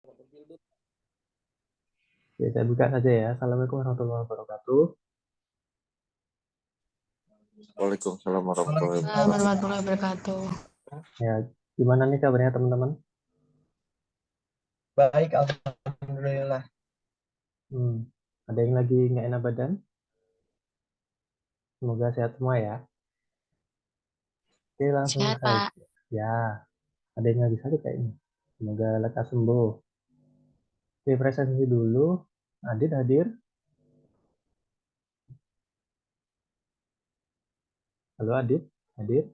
Oke, saya buka saja ya. Assalamualaikum warahmatullahi wabarakatuh. Waalaikumsalam warahmatullahi Assalamualaikum wabarakatuh. warahmatullahi wabarakatuh. Ya, gimana nih kabarnya teman-teman? Baik, alhamdulillah. Ada yang lagi nggak enak badan? Semoga sehat semua ya. Oke, langsung Sehat, saja. Pak. Ya, ada yang lagi sakit kayaknya. Semoga lekas sembuh. Oke, presentasi dulu. Adit hadir. Halo Adit, hadir.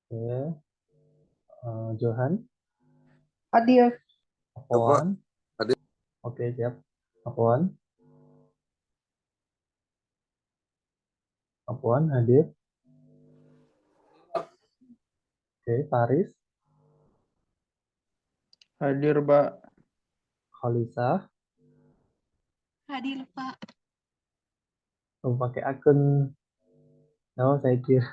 Oke, Johan, Hadir. Ya, Pak. Apoan. Hadir. Oke, siap. Apoan, Apoan hadir. Oke, Faris, Hadir, Pak. Khalisa. Hadir, Pak. Pakai akun. Oh, saya kira.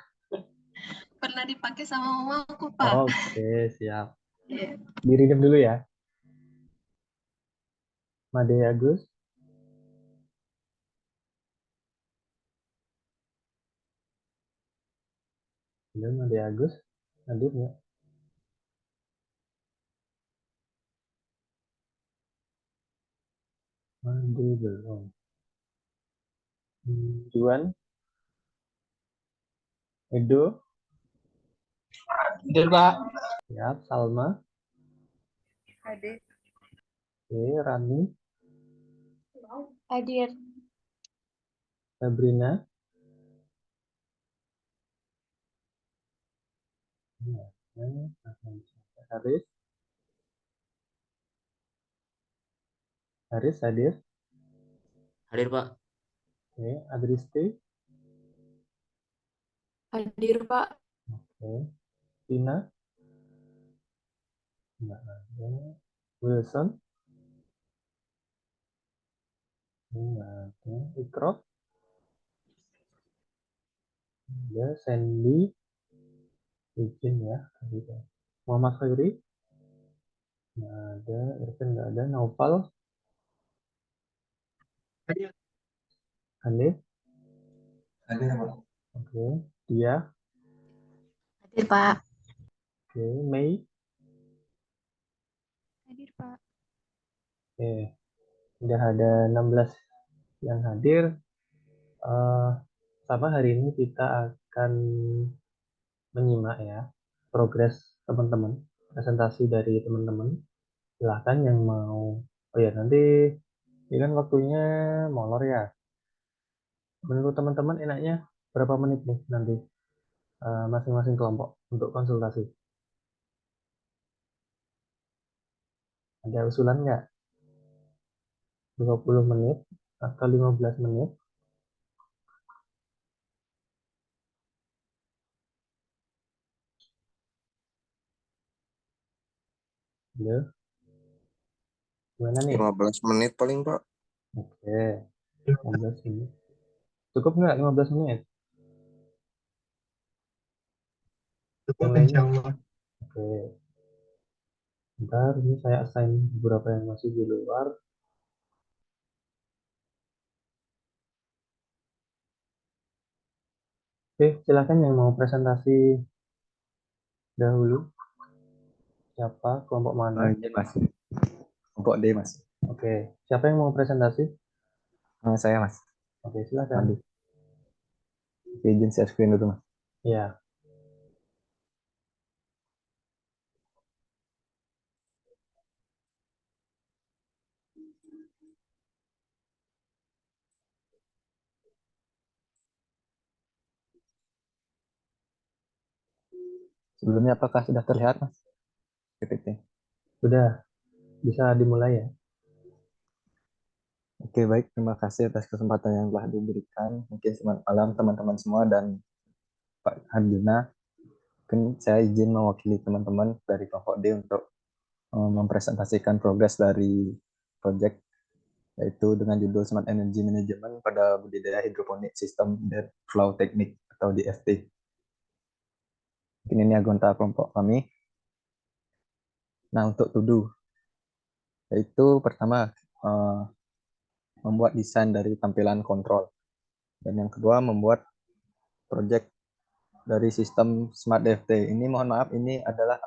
Pernah dipakai sama mamaku, Pak. Oke, siap. Iya. Dirinjam dulu ya. Made Agus. Belum Made Agus. Hadir nggak? Made belum. Juan, Edo, Hadir, Pak. siap. Salma, Hadir. oke. Rani, Hadir. Sabrina, ya, Haris, Haris hadir. Hadir, Pak. Oke, Adristi, Hadir, Pak. oke. Tina, nggak ada. Wilson, nggak ada. Ikro, ada. Sandy, izin ya. Muhammad Khairi, nggak ada. Irfan nggak ada. Naufal, Hadir. Hanif, Hadir, Pak. oke. Dia, Hadir, Pak. oke. Mei, Hadir, Pak. oke. Udah ada 16 yang hadir. Eh, Sama hari ini kita akan menyimak ya progres teman-teman, presentasi dari teman-teman. Silahkan yang mau, oh ya nanti ini kan waktunya molor ya. Menurut teman-teman enaknya berapa menit nih nanti masing-masing kelompok untuk konsultasi? Ada usulan nggak? 20 menit atau 15 menit? Ya, gimana nih? 15 menit paling, Pak. Oke, 15 menit. Cukup nggak 15 menit? Cukup, Yang lainnya? insya Allah. Oke, ntar ini saya assign beberapa yang masih di luar. Oke, silakan yang mau presentasi dahulu. Siapa? Kelompok mana? Ini Mas, kelompok D Mas. Oke, siapa yang mau presentasi? Saya Mas, Oke, silakan. Madu. Izin share screen dulu Mas. Ya, Sebelumnya apakah sudah terlihat Mas? PPT. sudah bisa dimulai ya. Oke baik, terima kasih atas kesempatan yang telah diberikan. Mungkin selamat malam teman-teman semua dan Pak Harjuna. Mungkin saya izin mewakili teman-teman dari kelompok D untuk mempresentasikan progres dari proyek yaitu dengan judul Smart Energy Management pada budidaya hidroponik sistem dan flow teknik atau DFT. Mungkin ini anggota kelompok kami. Nah, untuk to do, yaitu pertama membuat desain dari tampilan kontrol. Dan yang kedua membuat project dari sistem Smart DFT. Ini mohon maaf, ini adalah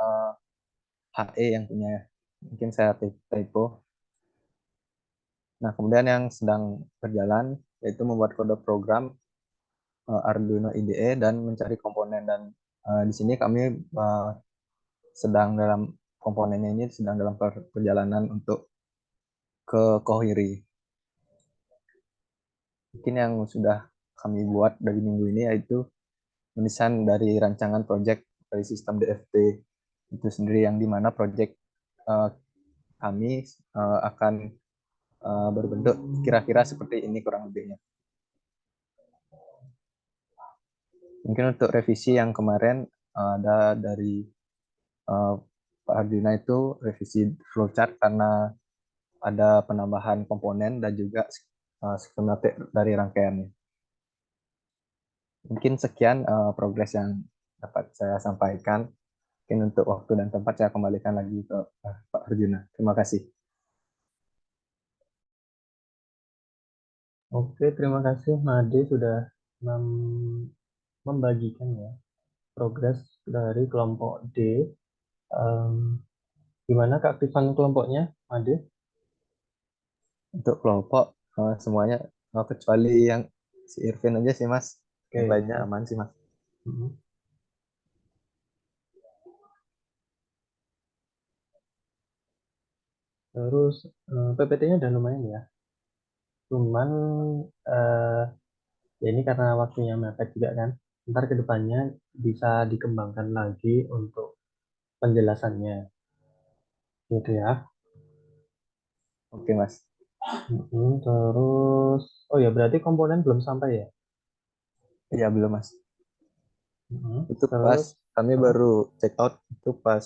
HE yang punya. Mungkin saya typo. Nah, kemudian yang sedang berjalan yaitu membuat kode program Arduino IDE dan mencari komponen. Dan di sini kami sedang dalam komponennya ini sedang dalam perjalanan untuk ke Kohiri. Mungkin yang sudah kami buat dari minggu ini yaitu mendesain dari rancangan project dari sistem DFT itu sendiri, yang dimana project kami akan berbentuk kira-kira seperti ini kurang lebihnya. Mungkin untuk revisi yang kemarin ada dari Pak Ardina itu revisi flowchart karena ada penambahan komponen dan juga skematik dari rangkaiannya. Mungkin sekian progres yang dapat saya sampaikan. Mungkin untuk waktu dan tempat saya kembalikan lagi ke Pak Arjuna. Terima kasih. Oke, terima kasih Made sudah membagikan ya progres dari kelompok D. Gimana keaktifan kelompoknya, Made? Untuk kelompok semuanya kecuali yang si Irvin aja sih Mas. Yang Oke. lainnya aman sih Mas. Terus PPT-nya udah lumayan ya. Cuman ya ini karena waktunya mepet juga kan. Ntar kedepannya bisa dikembangkan lagi untuk penjelasannya. Gitu ya. Oke Mas. Terus, oh ya berarti komponen belum sampai ya? Iya belum Mas. Itu pas Terus, kami baru check out itu pas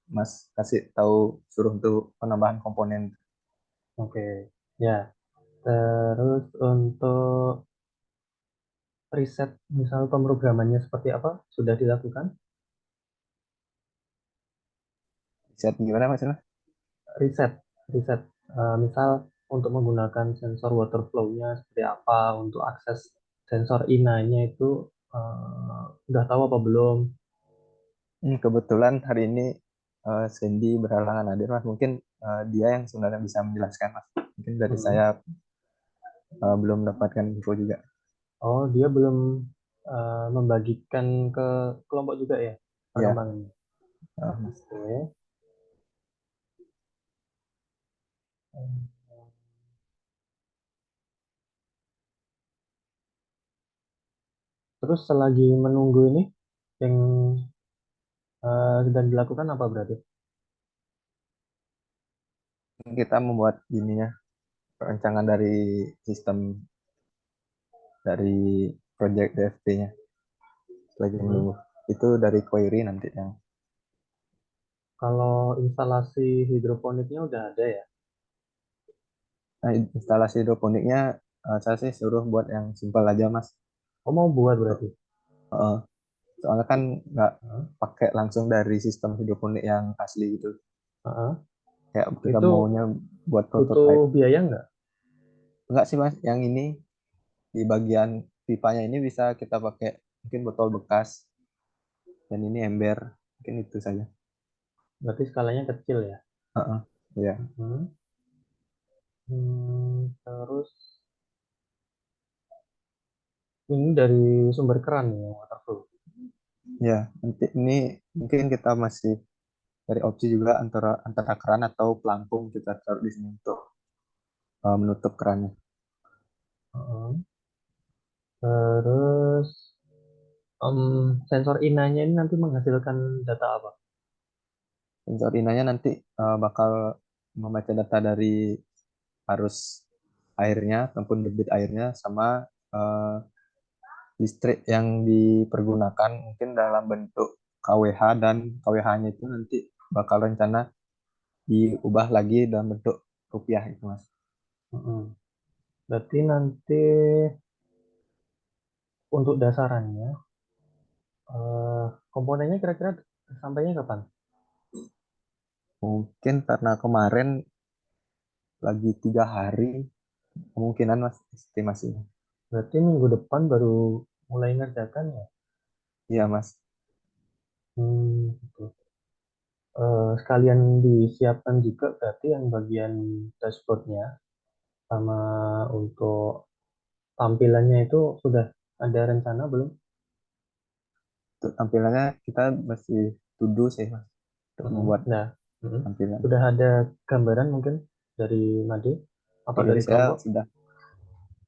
Mas kasih tahu suruh untuk penambahan komponen. oke, ya. Terus untuk riset misal pemrogramannya seperti apa sudah dilakukan? Riset gimana Mas? Riset, riset. Misal untuk menggunakan sensor water flow-nya seperti apa, untuk akses sensor INA-nya itu udah tahu apa belum? Kebetulan hari ini Sandy berhalangan hadir Mas. Mungkin dia yang sebenarnya bisa menjelaskan Mas. Mungkin dari saya belum mendapatkan info juga. Oh, dia belum membagikan ke kelompok juga ya Ya, perkembangannya. Mas. Oke. Terus selagi menunggu ini yang sedang dilakukan apa berarti? Kita membuat ininya rancangan dari sistem dari project DFT-nya. Lagi menunggu. Itu dari query nanti yang. Kalau instalasi hidroponiknya udah ada ya? Nah, instalasi hidroponiknya saya sih suruh buat yang simpel aja Mas. Oh, mau buat berarti? Soalnya kan nggak Hah? pakai langsung dari sistem hidroponik yang asli gitu. Heeh. Kayak kita Itu maunya buat butuh prototype. biaya nggak? Enggak sih Mas, yang ini di bagian pipanya ini bisa kita pakai mungkin botol bekas dan ini ember. Mungkin itu saja. Berarti skalanya kecil ya? Heeh. Ya. Terus ini dari sumber keran ya, waterfall. Ya, nanti ini mungkin kita masih dari opsi juga antara antara keran atau pelampung kita taruh di sini untuk menutup kerannya. Heeh. Terus sensor INA-nya ini nanti menghasilkan data apa? Sensor inanya nanti bakal membaca data dari arus airnya ataupun debit airnya sama eh, listrik yang dipergunakan mungkin dalam bentuk KWH, dan KWH-nya itu nanti bakal rencana diubah lagi dalam bentuk rupiah itu Mas. Heeh. Berarti nanti untuk dasarannya komponennya kira-kira sampainya kapan? Mungkin karena kemarin lagi 3 hari, kemungkinan mas estimasinya. Berarti minggu depan baru mulai ngerjakan ya? Iya mas. Gitu. Sekalian disiapkan juga berarti yang bagian dashboardnya sama untuk tampilannya itu sudah ada rencana belum? Untuk tampilannya kita masih to-do sih mas untuk membuat Nah, tampilan. sudah ada gambaran mungkin dari Made atau Kalau dari dari saya kelompok? sudah,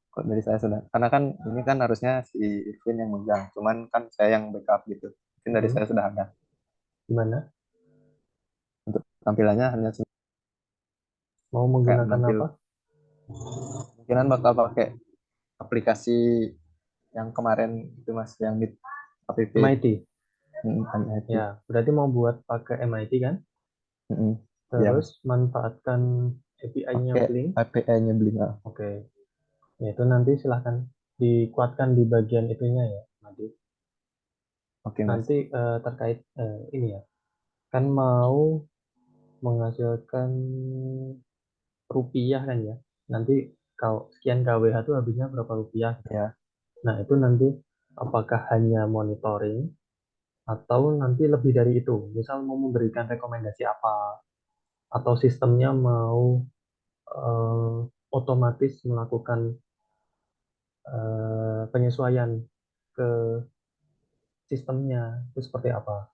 kok dari saya sudah. Karena kan ini kan harusnya si Irvin yang megang, cuman kan saya yang backup gitu. Mungkin dari Hmm, saya sudah ada. Gimana? Untuk tampilannya hanya Mau kayak menggunakan menampil. apa? Kemungkinan bakal pakai aplikasi yang kemarin itu mas, yang di app. MIT. MIT. Ya, berarti mau buat pakai MIT kan? Iya Terus mas. manfaatkan API-nya Pakai Blink. API-nya Blink. Oke. Ya, itu nanti silahkan dikuatkan di bagian itunya ya, Made. Oke mas. Nanti terkait ini ya, kan mau menghasilkan rupiah kan ya. Nanti kalau sekian KWH itu habisnya berapa rupiah? Ya. Nah, itu nanti apakah hanya monitoring atau nanti lebih dari itu? Misal mau memberikan rekomendasi apa atau sistemnya mau eh, otomatis melakukan penyesuaian ke sistemnya itu seperti apa?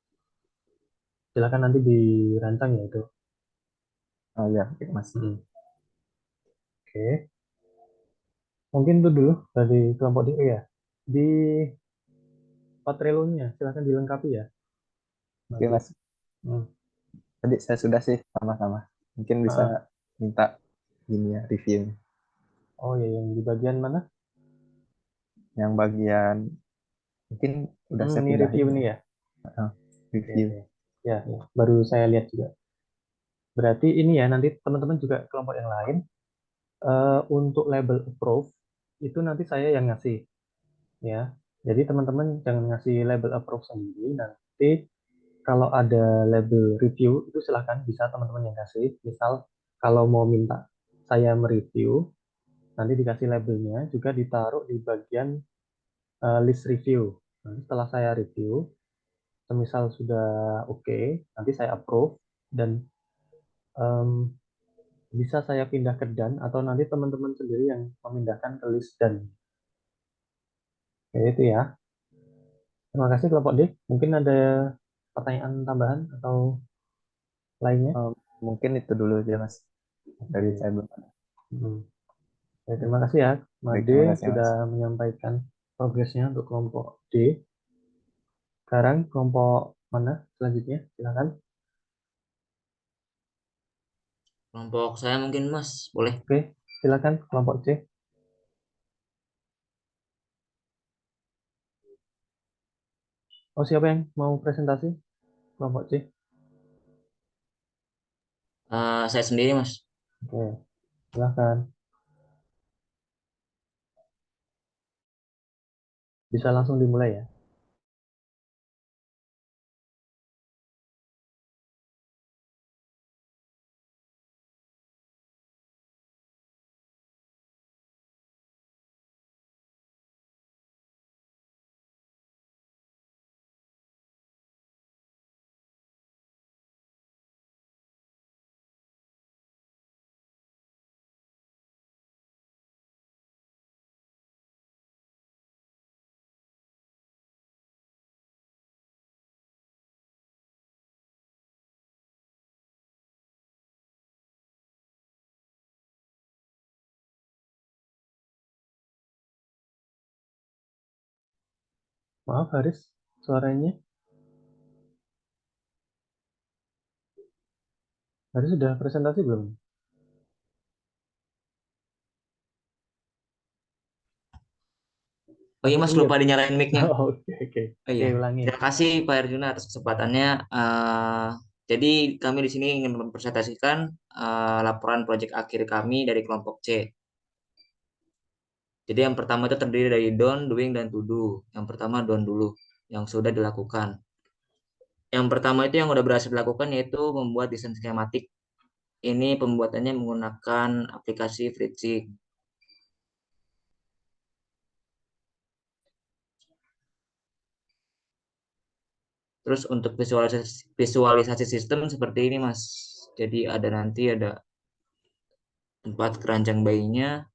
Silakan nanti dirancang ya itu. Oh ya, oke, mas. Oke. Mungkin itu dulu dari kelompok D ya. Di Patrelonya silakan dilengkapi ya. Oke Nanti. mas. Hmm. Tadi saya sudah sih sama-sama. Mungkin bisa Ah, minta ini ya reviewnya. oh ya, yang di bagian mana? Yang bagian mungkin udah saya Ini pindahin review ya. nih ya. Oke, Review. oke. Ya, ya, baru saya lihat juga. Berarti ini ya, nanti teman-teman juga kelompok yang lain untuk label approve itu nanti saya yang ngasih ya. Jadi teman-teman jangan ngasih label approve sendiri. Nanti kalau ada label review itu silahkan bisa teman-teman yang kasih. Misal kalau mau minta saya mereview, nanti dikasih labelnya juga ditaruh di bagian list review. Nanti setelah saya review, semisal sudah oke, nanti saya approve dan em, bisa saya pindah ke dan atau nanti teman-teman sendiri yang memindahkan ke list dan. Kayak itu ya. Terima kasih kelompok D. Mungkin ada pertanyaan tambahan atau lainnya? Eh, Mungkin itu dulu aja mas. Dari Oke. saya belum ada. Hmm. Ya, terima kasih ya, Baik, Made terima kasih sudah mas. menyampaikan progresnya untuk kelompok D. Sekarang kelompok mana selanjutnya? Silakan. Kelompok saya mungkin Mas, boleh. Oke, silakan kelompok C. Oh, siapa yang mau presentasi? Kelompok C. Saya sendiri Mas. Oke, silakan. Bisa langsung dimulai ya. Maaf, Haris, suaranya. Haris sudah presentasi belum? Oh iya Masih Mas, mute. lupa dinyalain mic-nya. Oke, oke. Oh Oke, iya, ulangi. terima kasih Pak Arjuna atas kesempatannya. Jadi kami di sini ingin mempresentasikan laporan proyek akhir kami dari kelompok C. Jadi yang pertama itu terdiri dari don, doing, dan to do. Yang pertama don dulu, yang sudah dilakukan. Yang pertama itu yang udah berhasil dilakukan yaitu membuat desain skematik. Ini pembuatannya menggunakan aplikasi Fritsig. Terus untuk visualisasi sistem seperti ini, Mas. Jadi nanti ada tempat keranjang bayinya.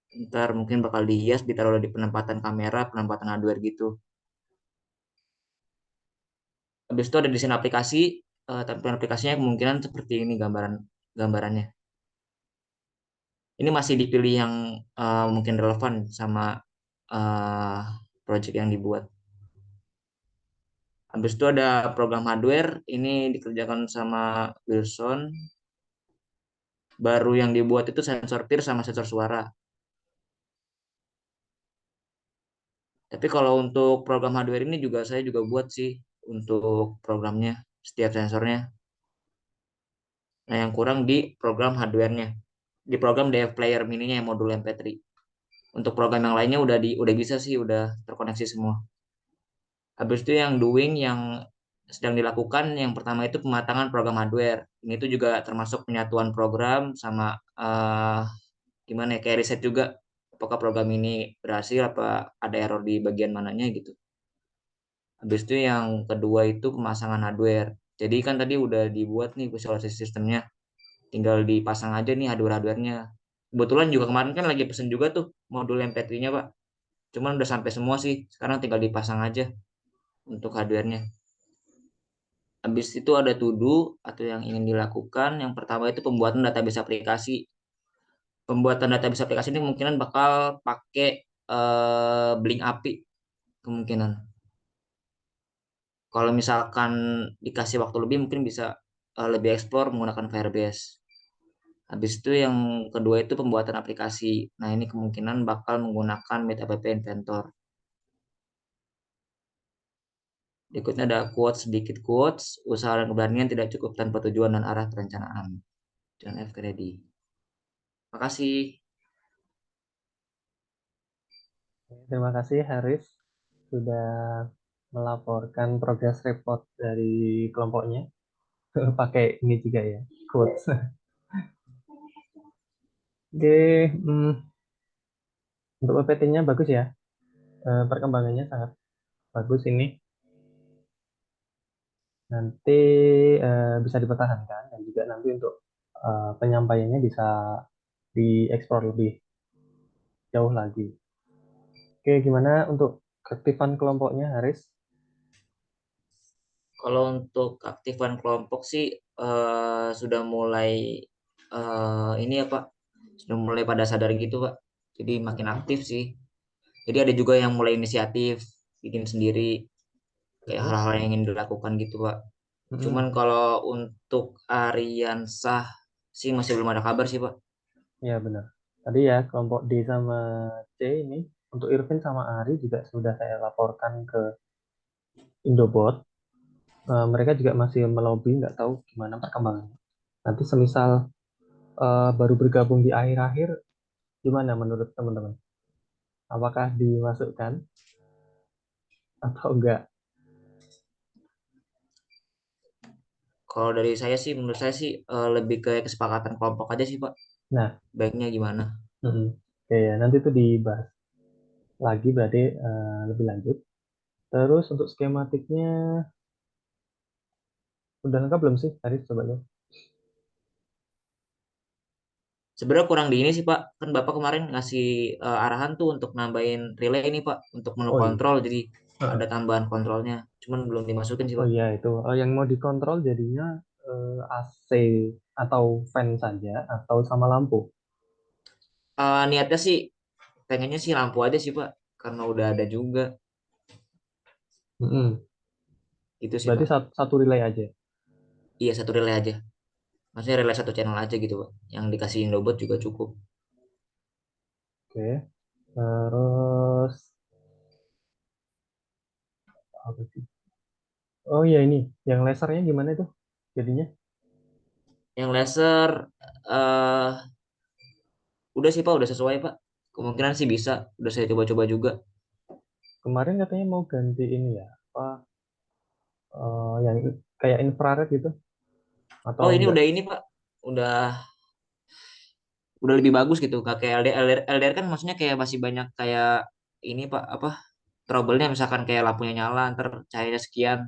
Ntar mungkin bakal dihias, ditaruh di penempatan kamera, penempatan hardware gitu. Habis itu ada desain aplikasi. Tampilan aplikasinya kemungkinan seperti ini gambarannya. Ini masih dipilih yang mungkin relevan sama project yang dibuat. Habis itu ada program hardware, ini dikerjakan sama Wilson. Baru yang dibuat itu sensor peer sama sensor suara. Tapi kalau untuk program hardware ini saya juga buat sih untuk programnya, setiap sensornya. Nah, yang kurang di program hardware-nya. Di program DF Player mininya yang modul MP3. Untuk program yang lainnya udah bisa sih, udah terkoneksi semua. Habis itu yang doing yang sedang dilakukan, yang pertama itu pematangan program hardware. Ini tuh juga termasuk penyatuan program sama gimana ya, kayak riset juga apakah program ini berhasil, apa ada error di bagian mananya gitu. Habis itu yang kedua itu pemasangan hardware. Jadi kan tadi udah dibuat nih visualisasi sistemnya, tinggal dipasang aja nih hardware-hardware-nya. Kebetulan juga kemarin kan lagi pesen juga tuh modul MP3-nya, Pak. Cuman udah sampai semua sih, sekarang tinggal dipasang aja untuk hardware-nya. Habis itu ada to do atau yang ingin dilakukan. Yang pertama itu pembuatan database aplikasi. Pembuatan database aplikasi ini kemungkinan bakal pakai Blink API kemungkinan. Kalau misalkan dikasih waktu lebih mungkin bisa lebih explore menggunakan Firebase. Habis itu yang kedua itu pembuatan aplikasi. Nah, ini kemungkinan bakal menggunakan Met App Inventor. Berikutnya ada quotes, sedikit quotes. Usaha dan keberanian tidak cukup tanpa tujuan dan arah perencanaan. John F. Kennedy. Makasih. Terima kasih Haris sudah melaporkan progress report dari kelompoknya. Pakai ini juga ya, quotes. Oke, untuk PPT-nya bagus ya. Perkembangannya sangat bagus ini. Nanti bisa dipertahankan dan juga nanti untuk penyampaiannya bisa dieksplor lebih jauh lagi. Oke, gimana untuk keaktifan kelompoknya, Haris? Kalau untuk aktifan kelompok sih sudah mulai ini ya Pak, sudah mulai pada sadar gitu Pak. Jadi makin aktif sih. Jadi ada juga yang mulai inisiatif bikin sendiri kayak hal-hal yang ingin dilakukan gitu Pak. Cuman kalau untuk Aryan Sah sih masih belum ada kabar sih Pak. Ya benar. Tadi ya kelompok D sama C ini untuk Irvin sama Ari juga sudah saya laporkan ke Indobot. Mereka juga masih melobi, nggak tahu gimana perkembangannya. Nanti semisal baru bergabung di akhir-akhir, gimana menurut teman-teman? Apakah dimasukkan atau enggak? Kalau dari saya sih, menurut saya sih lebih ke kesepakatan kelompok aja sih Pak. Nah, Baiknya gimana? Oke ya, nanti itu dibahas lagi berarti lebih lanjut. Terus untuk skematiknya udah lengkap belum sih? Haris coba lihat. Sebenarnya kurang di ini sih Pak. Kan Bapak kemarin ngasih arahan tuh untuk nambahin relay ini Pak, untuk menu Oh iya. kontrol. Jadi ada tambahan kontrolnya. Cuman belum dimasukin sih Oh Pak. iya itu yang mau dikontrol jadinya AC atau fan saja atau sama lampu. Niatnya sih pengennya sih lampu aja sih Pak, karena udah ada juga. Mm-mm. Itu sih Berarti Pak. satu relay aja. Iya satu relay aja. Maksudnya relay satu channel aja gitu Pak. Yang dikasih Indobot juga cukup. Oke. Terus apa sih? Oh iya ini, yang lasernya gimana itu? Jadinya Yang laser eh udah sih Pak, udah sesuai Pak. Kemungkinan sih bisa. Udah saya coba-coba juga. kemarin katanya mau ganti ini ya, apa yang kayak infrared gitu atau Oh, ini enggak? udah ini Pak. Udah lebih bagus gitu. Nggak kayak LDR kan maksudnya kayak masih banyak kayak ini Pak, apa? Trouble-nya misalkan kayak lampunya nyala, ntar cahayanya sekian.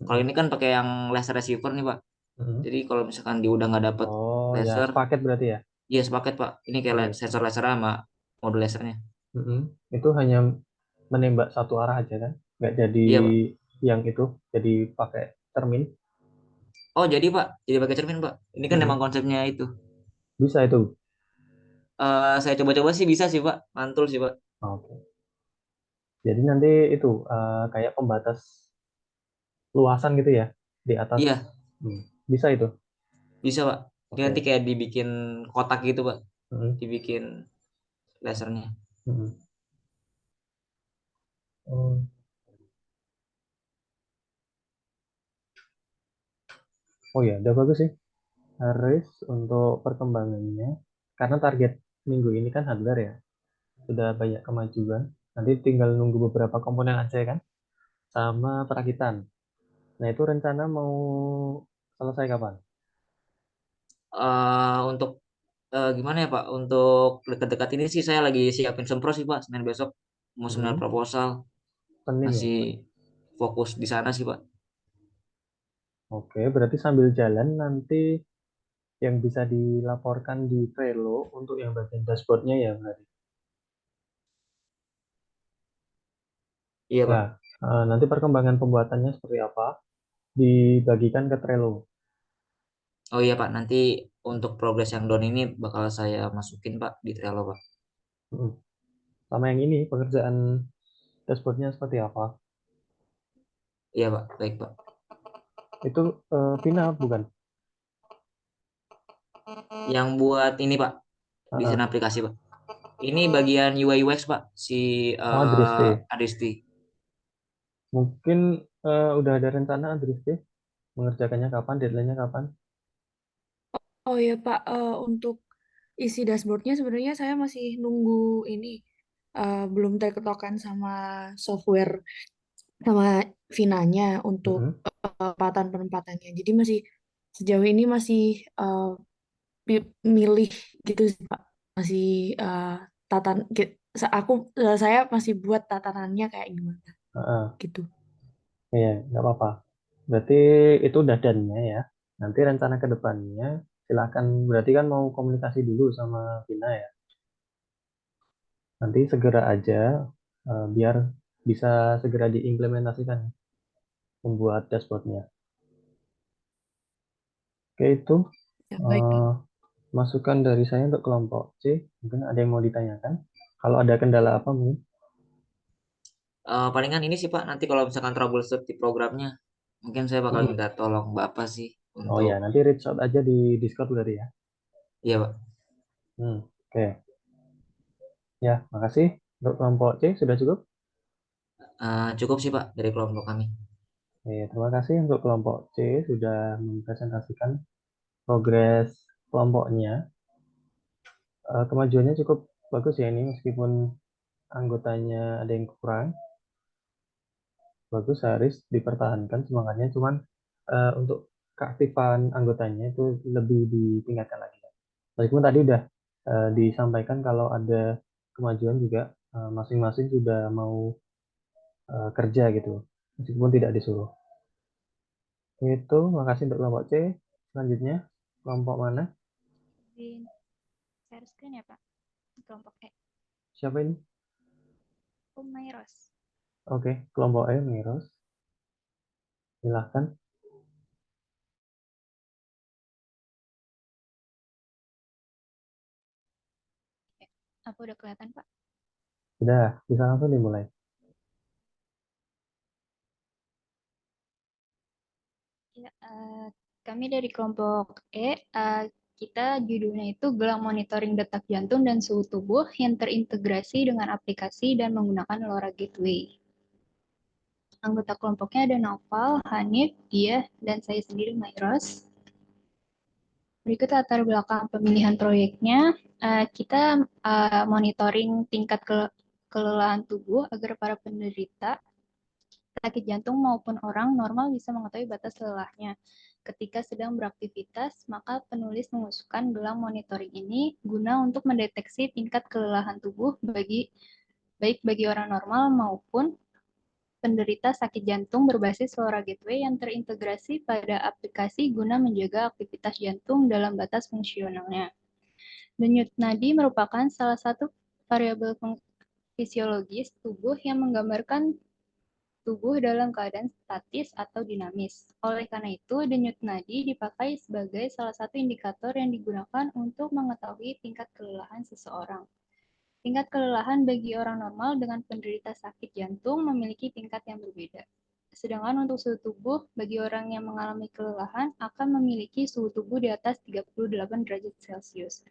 Kalau Mm-mm. ini kan pakai yang laser receiver nih Pak. Mm-mm. Jadi kalau misalkan dia udah nggak dapet Oh ya, laser, sepaket berarti ya. iya sepaket Pak. Ini kayak Oke. sensor laser sama modul lasernya. Mm-mm. Itu hanya menembak satu arah aja kan? Nggak jadi Iya Pak. yang itu, jadi pakai cermin. Oh jadi Pak, jadi pakai cermin Pak. Ini kan emang Mm-mm. konsepnya itu. Bisa itu. Saya coba-coba sih bisa sih Pak, mantul sih Pak. Oke. Jadi nanti itu kayak pembatas luasan gitu ya di atas. Iya, Hmm. Bisa itu. bisa Pak. Ini nanti Oke. kayak dibikin kotak gitu Pak, Mm-mm. dibikin lasernya. Mm-mm. Oh, oh ya, udah bagus sih. Haris untuk perkembangannya. Karena target minggu ini kan hardware ya. Sudah banyak kemajuan. Nanti tinggal nunggu beberapa komponen aja kan. Sama perakitan. Nah itu rencana mau selesai kapan? Untuk gimana ya Pak? Untuk dekat-dekat ini sih saya lagi siapin sempro sih Pak. Senin besok mau seminar Hmm. proposal, Senin ya. masih fokus di sana sih Pak. Oke, berarti sambil jalan nanti yang bisa dilaporkan di Trello untuk yang bagian dashboardnya ya berarti. Iya Ya, Pak. nanti perkembangan pembuatannya seperti apa dibagikan ke Trello. Oh iya Pak, nanti untuk progres yang down ini bakal saya masukin Pak di Trello Pak. Hmm. Sama yang ini pekerjaan dashboardnya seperti apa? Iya Pak, baik Pak. Itu Vina bukan? Yang buat ini Pak, desain Heeh. aplikasi Pak. Ini bagian UI UX Pak, si Oh, Adriste. Adisti. Mungkin udah ada rencana Adriste mengerjakannya kapan, deadline-nya kapan? Oh ya Pak, untuk isi dashboardnya sebenarnya saya masih nunggu ini, belum terketokan sama software sama Vinanya untuk Mm-mm. penempatan-penempatannya. Jadi masih sejauh ini masih milih gitu sih Pak. Masih uh, tatan aku saya masih buat tatanannya kayak gimana Heeh. gitu. Iya, nggak apa-apa. Berarti itu udah dannya ya. Nanti rencana ke depannya silakan. Berarti kan mau komunikasi dulu sama Vina ya. Nanti segera aja biar bisa segera diimplementasikan membuat dashboardnya. Oke, itu Ya, baik Pak. eh, masukan dari saya untuk kelompok C. Mungkin ada yang mau ditanyakan. Kalau ada kendala apa mungkin? Palingan ini sih Pak, nanti kalau misalkan troubleshoot di programnya, mungkin saya bakal Mm-mm. minta tolong Bapak sih Oh ya, untuk, nanti reach out aja di Discord berarti ya. iya Pak. Oke. Ya, makasih. Untuk kelompok C sudah cukup. Cukup sih Pak dari kelompok kami. Terima kasih untuk kelompok C sudah mempresentasikan progres kelompoknya. Kemajuannya cukup bagus ya ini meskipun anggotanya ada yang kurang. Bagus Haris dipertahankan semangatnya cuman untuk keaktifan anggotanya itu lebih ditingkatkan lagi. Meskipun tadi udah disampaikan kalau ada kemajuan juga masing-masing sudah mau kerja gitu meskipun tidak disuruh. Itu makasih untuk kelompok C. Selanjutnya kelompok mana? Izin share screen ya Pak, kelompok E. Siapa ini? Umairos. Oke, kelompok E, Miros. Silahkan. Apa udah kelihatan Pak? Sudah, bisa langsung dimulai. Ya, kami dari kelompok E, kita judulnya itu gelang monitoring detak jantung dan suhu tubuh yang terintegrasi dengan aplikasi dan menggunakan LoRa Gateway. Anggota kelompoknya ada Naufal, Hanif, Dia, dan saya sendiri, Mairos. Berikut latar belakang pemilihan proyeknya. Kita monitoring tingkat kelelahan tubuh agar para penderita sakit jantung maupun orang normal bisa mengetahui batas lelahnya. Ketika sedang beraktivitas, maka penulis mengusulkan gelang monitoring ini guna untuk mendeteksi tingkat kelelahan tubuh baik bagi orang normal maupun penderita sakit jantung berbasis LoRa Gateway yang terintegrasi pada aplikasi guna menjaga aktivitas jantung dalam batas fungsionalnya. Denyut nadi merupakan salah satu variabel fisiologis tubuh yang menggambarkan tubuh dalam keadaan statis atau dinamis. Oleh karena itu, denyut nadi dipakai sebagai salah satu indikator yang digunakan untuk mengetahui tingkat kelelahan seseorang. Tingkat kelelahan bagi orang normal dengan penderita sakit jantung memiliki tingkat yang berbeda. Sedangkan untuk suhu tubuh, bagi orang yang mengalami kelelahan akan memiliki suhu tubuh di atas 38 derajat Celcius.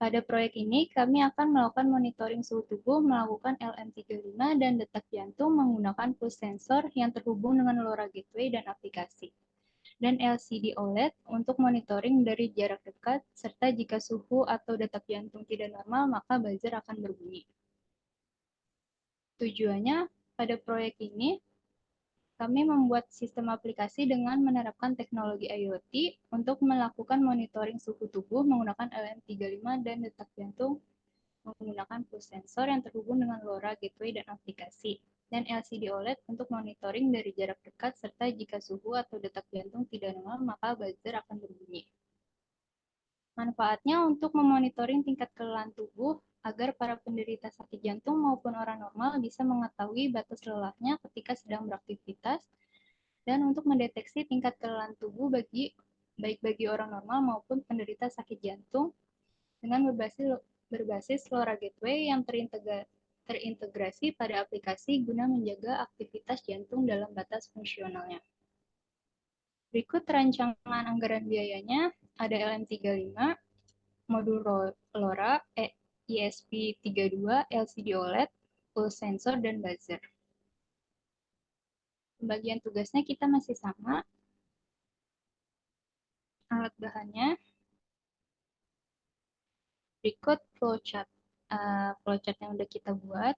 Pada proyek ini, kami akan melakukan monitoring suhu tubuh, melakukan LM35 dan detak jantung menggunakan pulse sensor yang terhubung dengan LoRa Gateway dan aplikasi, dan LCD OLED untuk monitoring dari jarak dekat, serta jika suhu atau detak jantung tidak normal, maka buzzer akan berbunyi. Tujuannya, pada proyek ini, kami membuat sistem aplikasi dengan menerapkan teknologi IoT untuk melakukan monitoring suhu tubuh menggunakan LM35 dan detak jantung menggunakan pulse sensor yang terhubung dengan LoRa Gateway dan aplikasi, dan LCD OLED untuk monitoring dari jarak dekat, serta jika suhu atau detak jantung tidak normal, maka buzzer akan berbunyi. Manfaatnya untuk memonitoring tingkat kelelahan tubuh agar para penderita sakit jantung maupun orang normal bisa mengetahui batas lelahnya ketika sedang beraktivitas, dan untuk mendeteksi tingkat kelelahan tubuh baik bagi orang normal maupun penderita sakit jantung dengan berbasis LoRa Gateway yang terintegrasi pada aplikasi guna menjaga aktivitas jantung dalam batas fungsionalnya. Berikut rancangan anggaran biayanya. Ada LM35, modul LoRa, ESP32, LCD OLED, pulse sensor, dan buzzer. Pembagian tugasnya kita masih sama. Alat bahannya, berikut flowchart. Flowchart yang udah kita buat.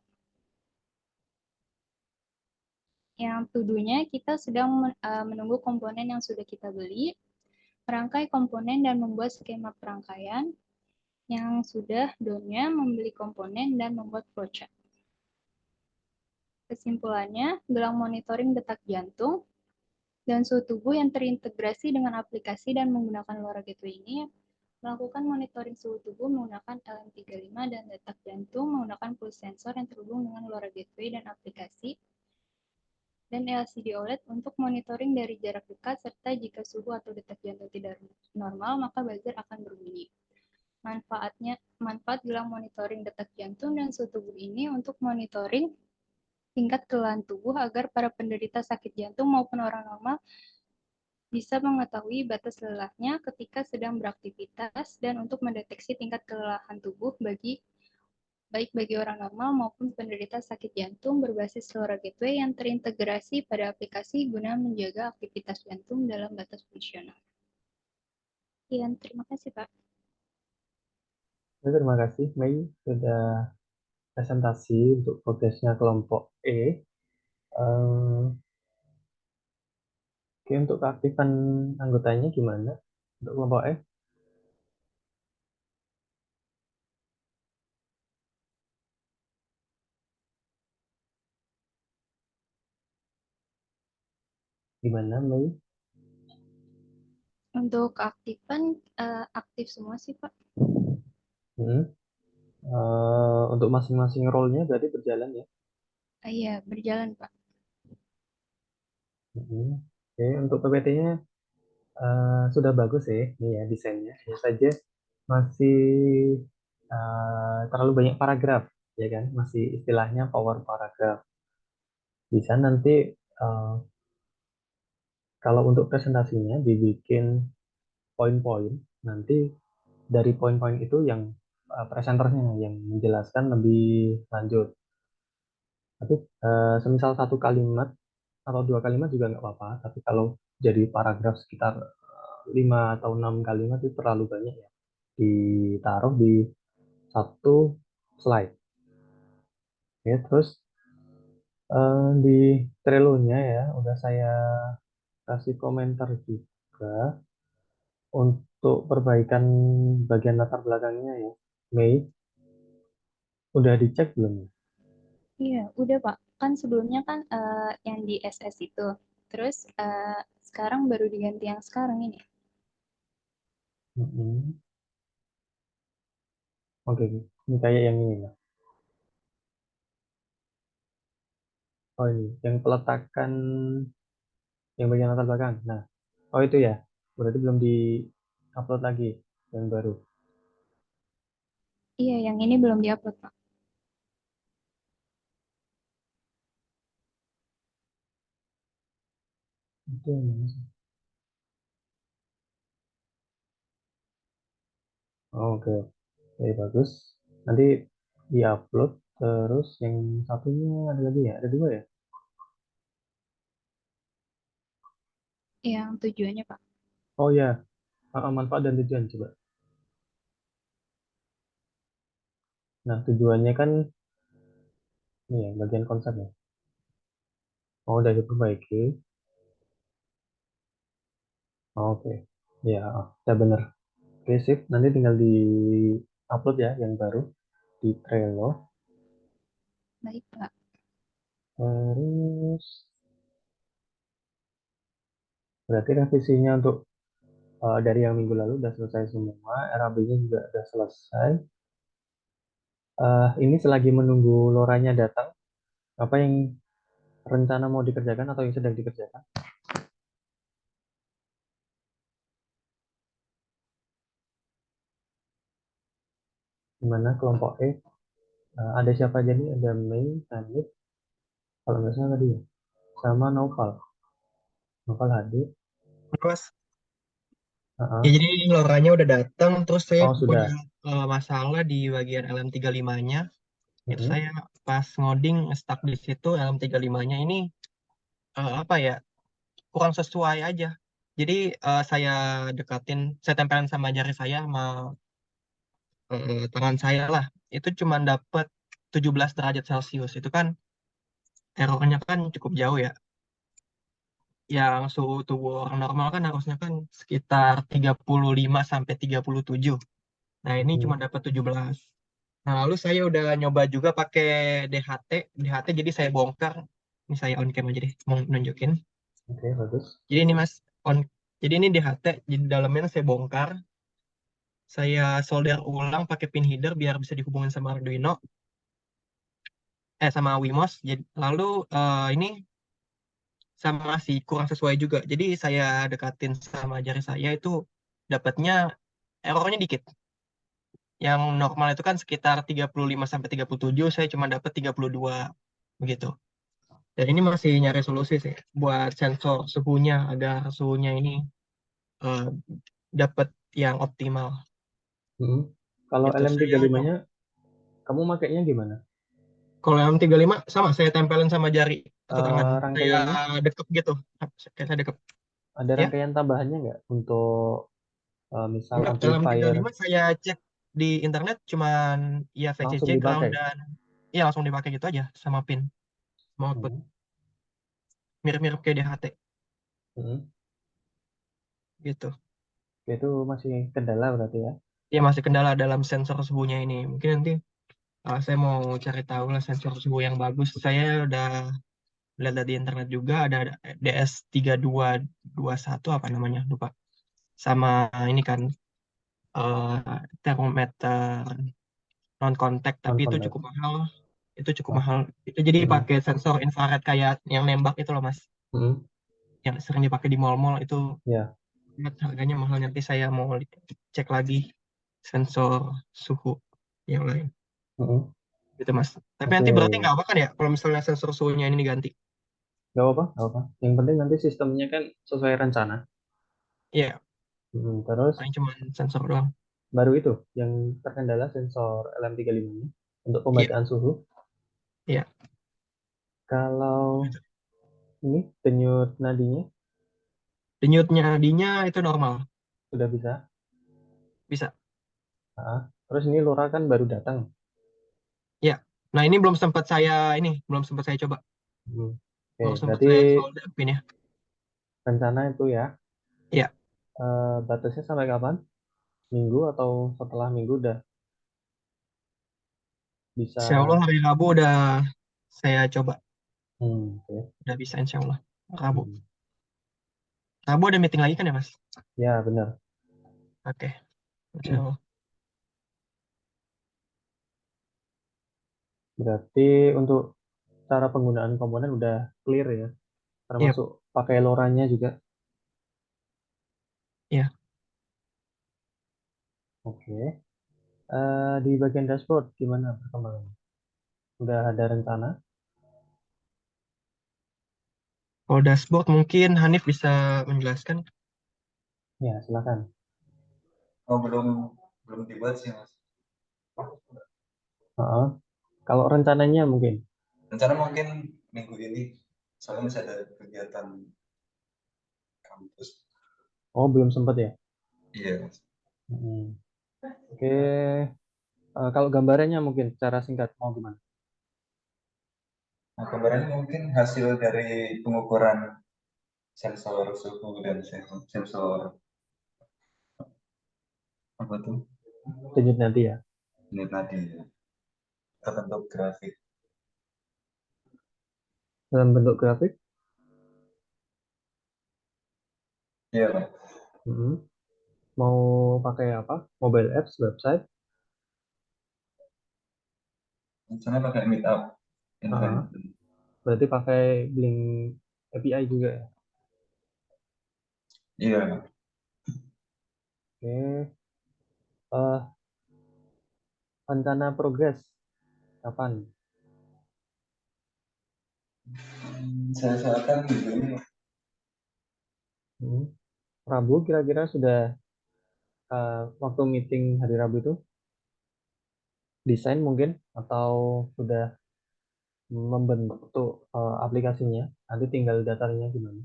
Yang to-do-nya kita sedang menunggu komponen yang sudah kita beli, merangkai komponen dan membuat skema perangkaian. Yang sudah down-nya membeli komponen dan membuat flowchart. Kesimpulannya, gelang monitoring detak jantung dan suhu tubuh yang terintegrasi dengan aplikasi dan menggunakan LoRa Gateway ini melakukan monitoring suhu tubuh menggunakan LM35 dan detak jantung menggunakan pulse sensor yang terhubung dengan LoRa Gateway dan aplikasi, dan LCD OLED untuk monitoring dari jarak dekat, serta jika suhu atau detak jantung tidak normal, maka buzzer akan berbunyi. Manfaat gelang monitoring detak jantung dan suhu tubuh ini untuk monitoring tingkat kelelahan tubuh agar para penderita sakit jantung maupun orang normal bisa mengetahui batas lelahnya ketika sedang beraktivitas, dan untuk mendeteksi tingkat kelelahan tubuh baik bagi orang normal maupun penderita sakit jantung berbasis LoRa Gateway yang terintegrasi pada aplikasi guna menjaga aktivitas jantung dalam batas fungsional. Sekian, terima kasih Pak. Terima kasih Mei sudah presentasi untuk progresnya kelompok E. Oke, untuk keaktifan anggotanya gimana untuk kelompok E? Gimana Mei? Untuk keaktifan, aktif semua sih Pak. Untuk masing-masing role-nya berarti berjalan ya? Iya, berjalan Pak. Oke, untuk PPT-nya sudah bagus ya, ini ya desainnya. Hanya saja masih terlalu banyak paragraf, ya kan? Masih istilahnya power paragraf. Bisa nanti kalau untuk presentasinya dibikin poin-poin, nanti dari poin-poin itu yang presenternya yang menjelaskan lebih lanjut. Tapi semisal satu kalimat atau dua kalimat juga nggak apa-apa. Tapi kalau jadi paragraf sekitar 5 atau 6 kalimat itu terlalu banyak ya. Ditaruh di satu slide. Ya, terus Di Trello-nya ya, udah saya kasih komentar juga untuk perbaikan bagian latar belakangnya ya. Mei, udah dicek belum ya? Iya, udah Pak. Kan sebelumnya kan yang di SS itu. Terus sekarang baru diganti yang sekarang ini. Mm-mm. Oke, ini kayak yang ini ya. Oh ini, yang peletakan yang bagian latar belakang. Nah, oh itu ya, berarti belum di-upload lagi yang baru. Iya, yang ini belum diupload Pak. Itu yang mana sih? Oh, oke, oke, bagus. Nanti di-upload, terus yang satunya ada lagi ya? Ada dua ya? Yang tujuannya Pak. Oh ya, manfaat dan tujuan coba. Nah, tujuannya kan ini ya, bagian konsep ya. Oh, udah diperbaiki. Oh, oke. Ya, ya bener. Oke, sip. Nanti tinggal di-upload ya yang baru di Trello. Baik Pak. Terus berarti revisinya untuk dari yang minggu lalu udah selesai semua, RAB-nya juga udah selesai. Ini selagi menunggu loranya datang, apa yang rencana mau dikerjakan atau yang sedang dikerjakan? Gimana kelompok E? Ada siapa aja nih? Ada Mei, Hanif, kalau nggak salah tadi ya, sama Noval. Noval hadir. Mas. Ya, Ah, jadi loranya udah datang, terus saya oh punya sudah. masalah di bagian LM35-nya. Itu Mm-mm. saya pas ngoding stuck di situ LM35-nya ini apa ya, kurang sesuai aja. Jadi saya saya tempelin sama jari saya sama tangan saya lah. Itu cuma dapat 17 derajat Celcius. Itu kan errornya kan cukup jauh ya. Yang suhu tubuh orang normal kan harusnya kan sekitar 35 sampai 37. Nah, ini cuma Mm-mm. dapat 17. Nah, lalu saya udah nyoba juga pakai DHT. DHT jadi saya bongkar. Ini saya on cam aja deh, mau nunjukin. Oke, bagus. Jadi ini Mas, on. Jadi ini DHT, jadi dalamnya saya bongkar. Saya solder ulang pakai pin header biar bisa dihubungin sama Arduino. Sama Wimos. Jadi, lalu ini sama sih kurang sesuai juga. Jadi saya dekatin sama jari saya itu dapatnya errornya dikit. Yang normal itu kan sekitar 35 sampai 37, saya cuma dapat 32 begitu. Dan ini masih nyari solusi sih buat sensor suhunya agar suhunya ini eh, dapat yang optimal. Mm-mm. Kalau Gitu. Saya LM35-nya kamu makainya gimana? kalau yang 35 sama saya tempelin sama jari ke tangan. Saya Rangkaiannya dekep gitu. Kayak saya dekep. ada Ya, rangkaian tambahannya nggak untuk misal enggak, dalam amplifier 35 saya cek di internet cuman ya VCC langsung ground dipakai? dan ya langsung dipakai gitu aja sama pin sama output. Hmm. Mirip-mirip kayak DHT Hmm. gitu. Itu masih kendala berarti ya? Ya masih kendala dalam sensor suhunya ini. Mungkin nanti saya mau cari tahu lah sensor suhu yang bagus. Saya udah lihat di internet juga ada DS3221 apa namanya lupa. Sama ini kan termometer non kontak Non tapi itu contact. cukup mahal. Itu cukup Oh. mahal. Itu jadi Hmm. pakai sensor infrared kayak yang nembak itu loh Mas. Hmm. Yang sering dipakai di mall-mall itu Ya. harganya mahal. Nanti saya mau cek lagi sensor suhu yang lain. Hmm. Gitu Mas. Tapi Oke. nanti berarti nggak apa kan ya kalau misalnya sensor suhunya ini diganti? Gak apa-apa, gak apa-apa. Yang penting nanti sistemnya kan sesuai rencana. Iya, Terus paling cuma sensor doang. baru itu yang terkendala sensor LM35-nya untuk Iya, pembacaan suhu. iya. Kalau ini denyut nadinya Denyutnya nadinya itu normal, sudah bisa. bisa. Nah, terus ini Lora kan baru datang. Iya. Nah ini belum sempat saya coba. Oke, Baru sempat berarti saya follow up-in ya. rencana itu ya, Iya, batasnya sampai kapan? Minggu atau setelah minggu udah bisa? insya Allah hari Rabu udah saya coba. Oke. Udah bisa insya Allah. Rabu. Hmm. Rabu ada meeting lagi kan ya, Mas? Ya, benar. Oke, insya Allah. Berarti untuk cara penggunaan komponen udah clear ya, Iya, termasuk pakai LoRa-nya juga. iya. Oke. Di bagian dashboard gimana perkembangannya? Udah ada rencana? Kalau dashboard mungkin Hanif bisa menjelaskan. Ya, silakan. Oh, belum dibuat sih, Mas. Heeh. Kalau rencananya mungkin. Rencana mungkin minggu ini, soalnya masih ada kegiatan kampus. Oh, belum sempat ya? Iya, Mas. Hmm. Oke. Kalau gambarannya mungkin secara singkat mau gimana? Nah, gambarannya mungkin hasil dari pengukuran sensor suhu dan sensor apa tuh? Tunjuk nanti ya. Ini tadi ya. Terbentuk grafik. Dalam bentuk grafik. Iya, Mas. Hmm. Mau pakai apa? Mobile apps, website? Rencana pakai Meetup. Ah, berarti pakai Blink API juga ya? Iya. Oke. Eh, rencana progres kapan? Saya usahakan minggu ini. Hmm. Rabu kira-kira sudah waktu meeting hari Rabu itu desain mungkin atau sudah membentuk aplikasinya, nanti tinggal datanya gimana?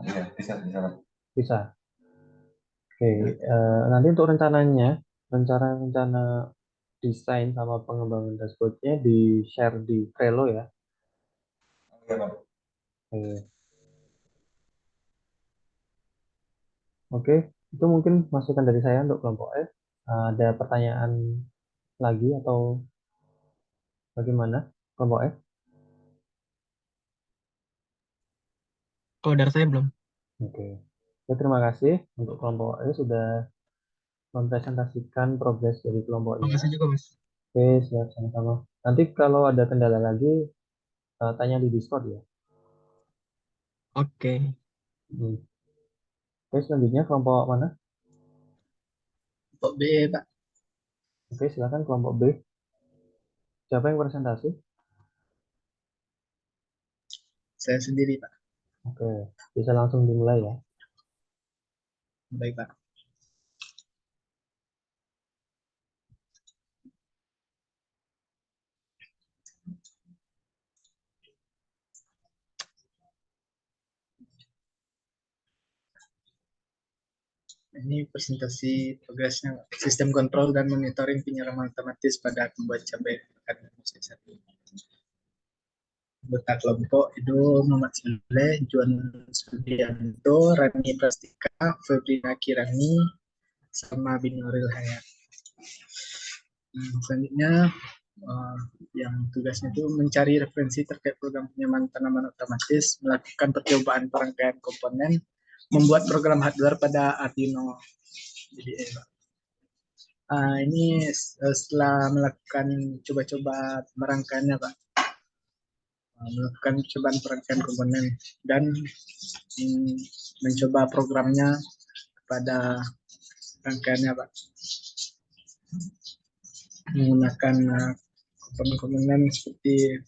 Iya, bisa. Bisa. Oke, nanti untuk rencana desain sama pengembangan dashboardnya di share di Trello ya. Iya, Pak. Oke, oke, itu mungkin masukan dari saya untuk kelompok F. Ada pertanyaan lagi atau bagaimana kelompok F? Kalau dari saya belum. Oke, ya, terima kasih untuk kelompok F sudah mempresentasikan progres dari kelompoknya. Makasih juga, Mas. Oke, siap sama-sama. Nanti kalau ada kendala lagi, tanya di Discord ya. Oke. Hmm. Oke, selanjutnya kelompok mana? Kelompok B, Pak. Oke, silakan kelompok B. Siapa yang presentasi? Saya sendiri, Pak. Oke, bisa langsung dimulai ya. Baik, Pak. Ini presentasi progresnya sistem kontrol dan monitoring penyiraman otomatis pada pembuat cabai musim satu. Anggota kelompok itu Muhammad Saleh, Juan Sudianto, Rani Prastika, Febrina Kirani, sama Binuril Hayat. Selanjutnya yang tugasnya itu mencari referensi terkait program penyiraman tanaman otomatis, melakukan percobaan perangkaian komponen, membuat program hardware pada Arduino. Jadi ini setelah melakukan coba-coba merangkaiannya, Pak, melakukan percobaan perangkaian komponen dan mencoba programnya pada rangkaiannya, Pak, menggunakan komponen-komponen seperti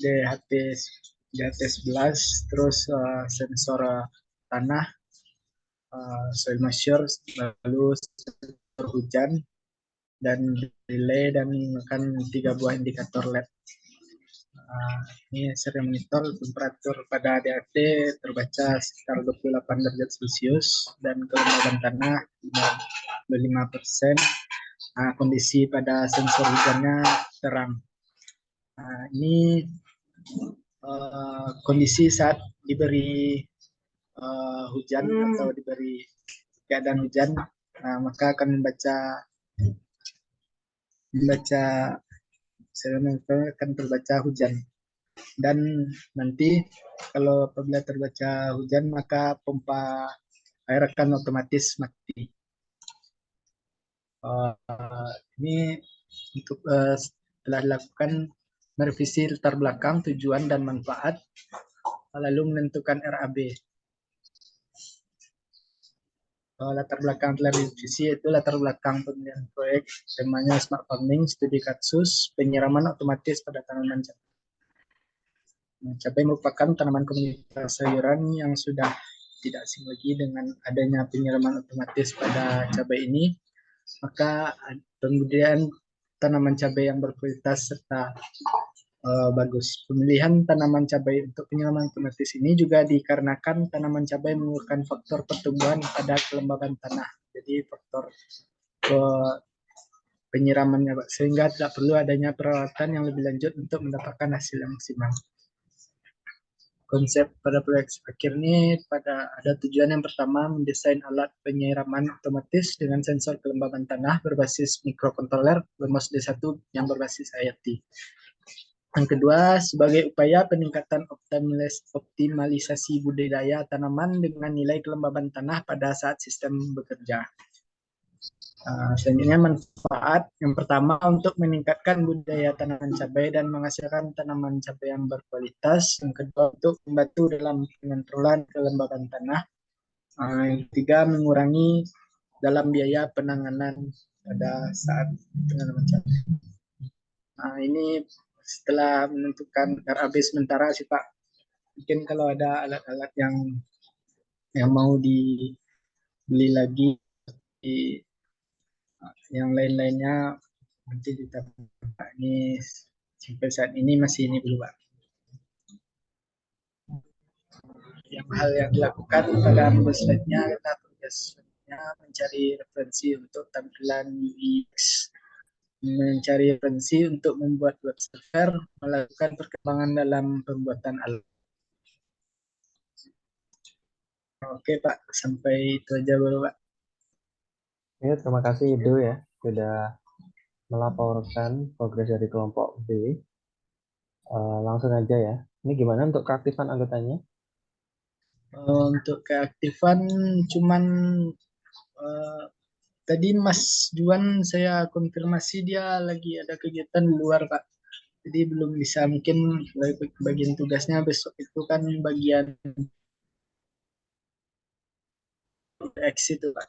DHT11, terus sensor tanah, soil moisture, lalu sensor hujan, dan relay, dan menggunakan 3 buah indikator LED. Ini sering monitor temperatur pada DHT terbaca sekitar 28 derajat Celcius dan kelembaban tanah 55%. Kondisi pada sensor hujannya terang. Nah, ini kondisi saat diberi hujan atau diberi keadaan hujan, maka akan membaca saya akan terbaca hujan, dan nanti kalau apabila terbaca hujan maka pompa air akan otomatis mati. Ini untuk telah dilakukan merevisi latar belakang, tujuan dan manfaat, lalu menentukan RAB. Latar belakang telah direvisi yaitu latar belakang pemilihan proyek, temanya smart farming, studi kasus, penyiraman otomatis pada tanaman cabai. Cabai merupakan tanaman komunitas sayuran yang sudah tidak asing lagi dengan adanya penyiraman otomatis pada cabai ini. Maka pembudidayaan tanaman cabai yang berkualitas serta bagus. Pemilihan tanaman cabai untuk penyiraman otomatis ini juga dikarenakan tanaman cabai memerlukan faktor pertumbuhan pada kelembaban tanah. Jadi faktor penyiramannya, Pak, sehingga tidak perlu adanya perawatan yang lebih lanjut untuk mendapatkan hasil yang maksimal. Konsep pada proyek akhir ini ada tujuan yang pertama, mendesain alat penyiraman otomatis dengan sensor kelembaban tanah berbasis mikrokontroler BEMOS D1 yang berbasis IoT. Yang kedua, sebagai upaya peningkatan optimalisasi budidaya tanaman dengan nilai kelembaban tanah pada saat sistem bekerja. Selanjutnya manfaat yang pertama untuk meningkatkan budidaya tanaman cabai dan menghasilkan tanaman cabai yang berkualitas. Yang kedua untuk membantu dalam pengontrolan kelembaban tanah. Yang ketiga mengurangi dalam biaya penanganan pada saat penanaman cabai. Ini setelah menentukan RAB sementara sih Pak. Mungkin kalau ada alat-alat yang mau dibeli lagi di yang lain-lainnya nanti ditambah. Ini sampai saat ini masih ini dulu Pak. Yang hal yang dilakukan pada slide-nya kita tugasnya mencari referensi untuk tampilan UX, mencari referensi untuk membuat web server, melakukan perkembangan dalam pembuatan alat. Oke Pak, sampai itu aja dulu Pak. Ya, terima kasih Edo ya sudah melaporkan progres dari kelompok B. Langsung aja ya. Ini gimana untuk keaktifan anggotanya? Untuk keaktifan cuman tadi Mas Juan saya konfirmasi dia lagi ada kegiatan di luar Pak. Jadi belum bisa, mungkin bagian tugasnya besok itu kan bagian exit itu Pak.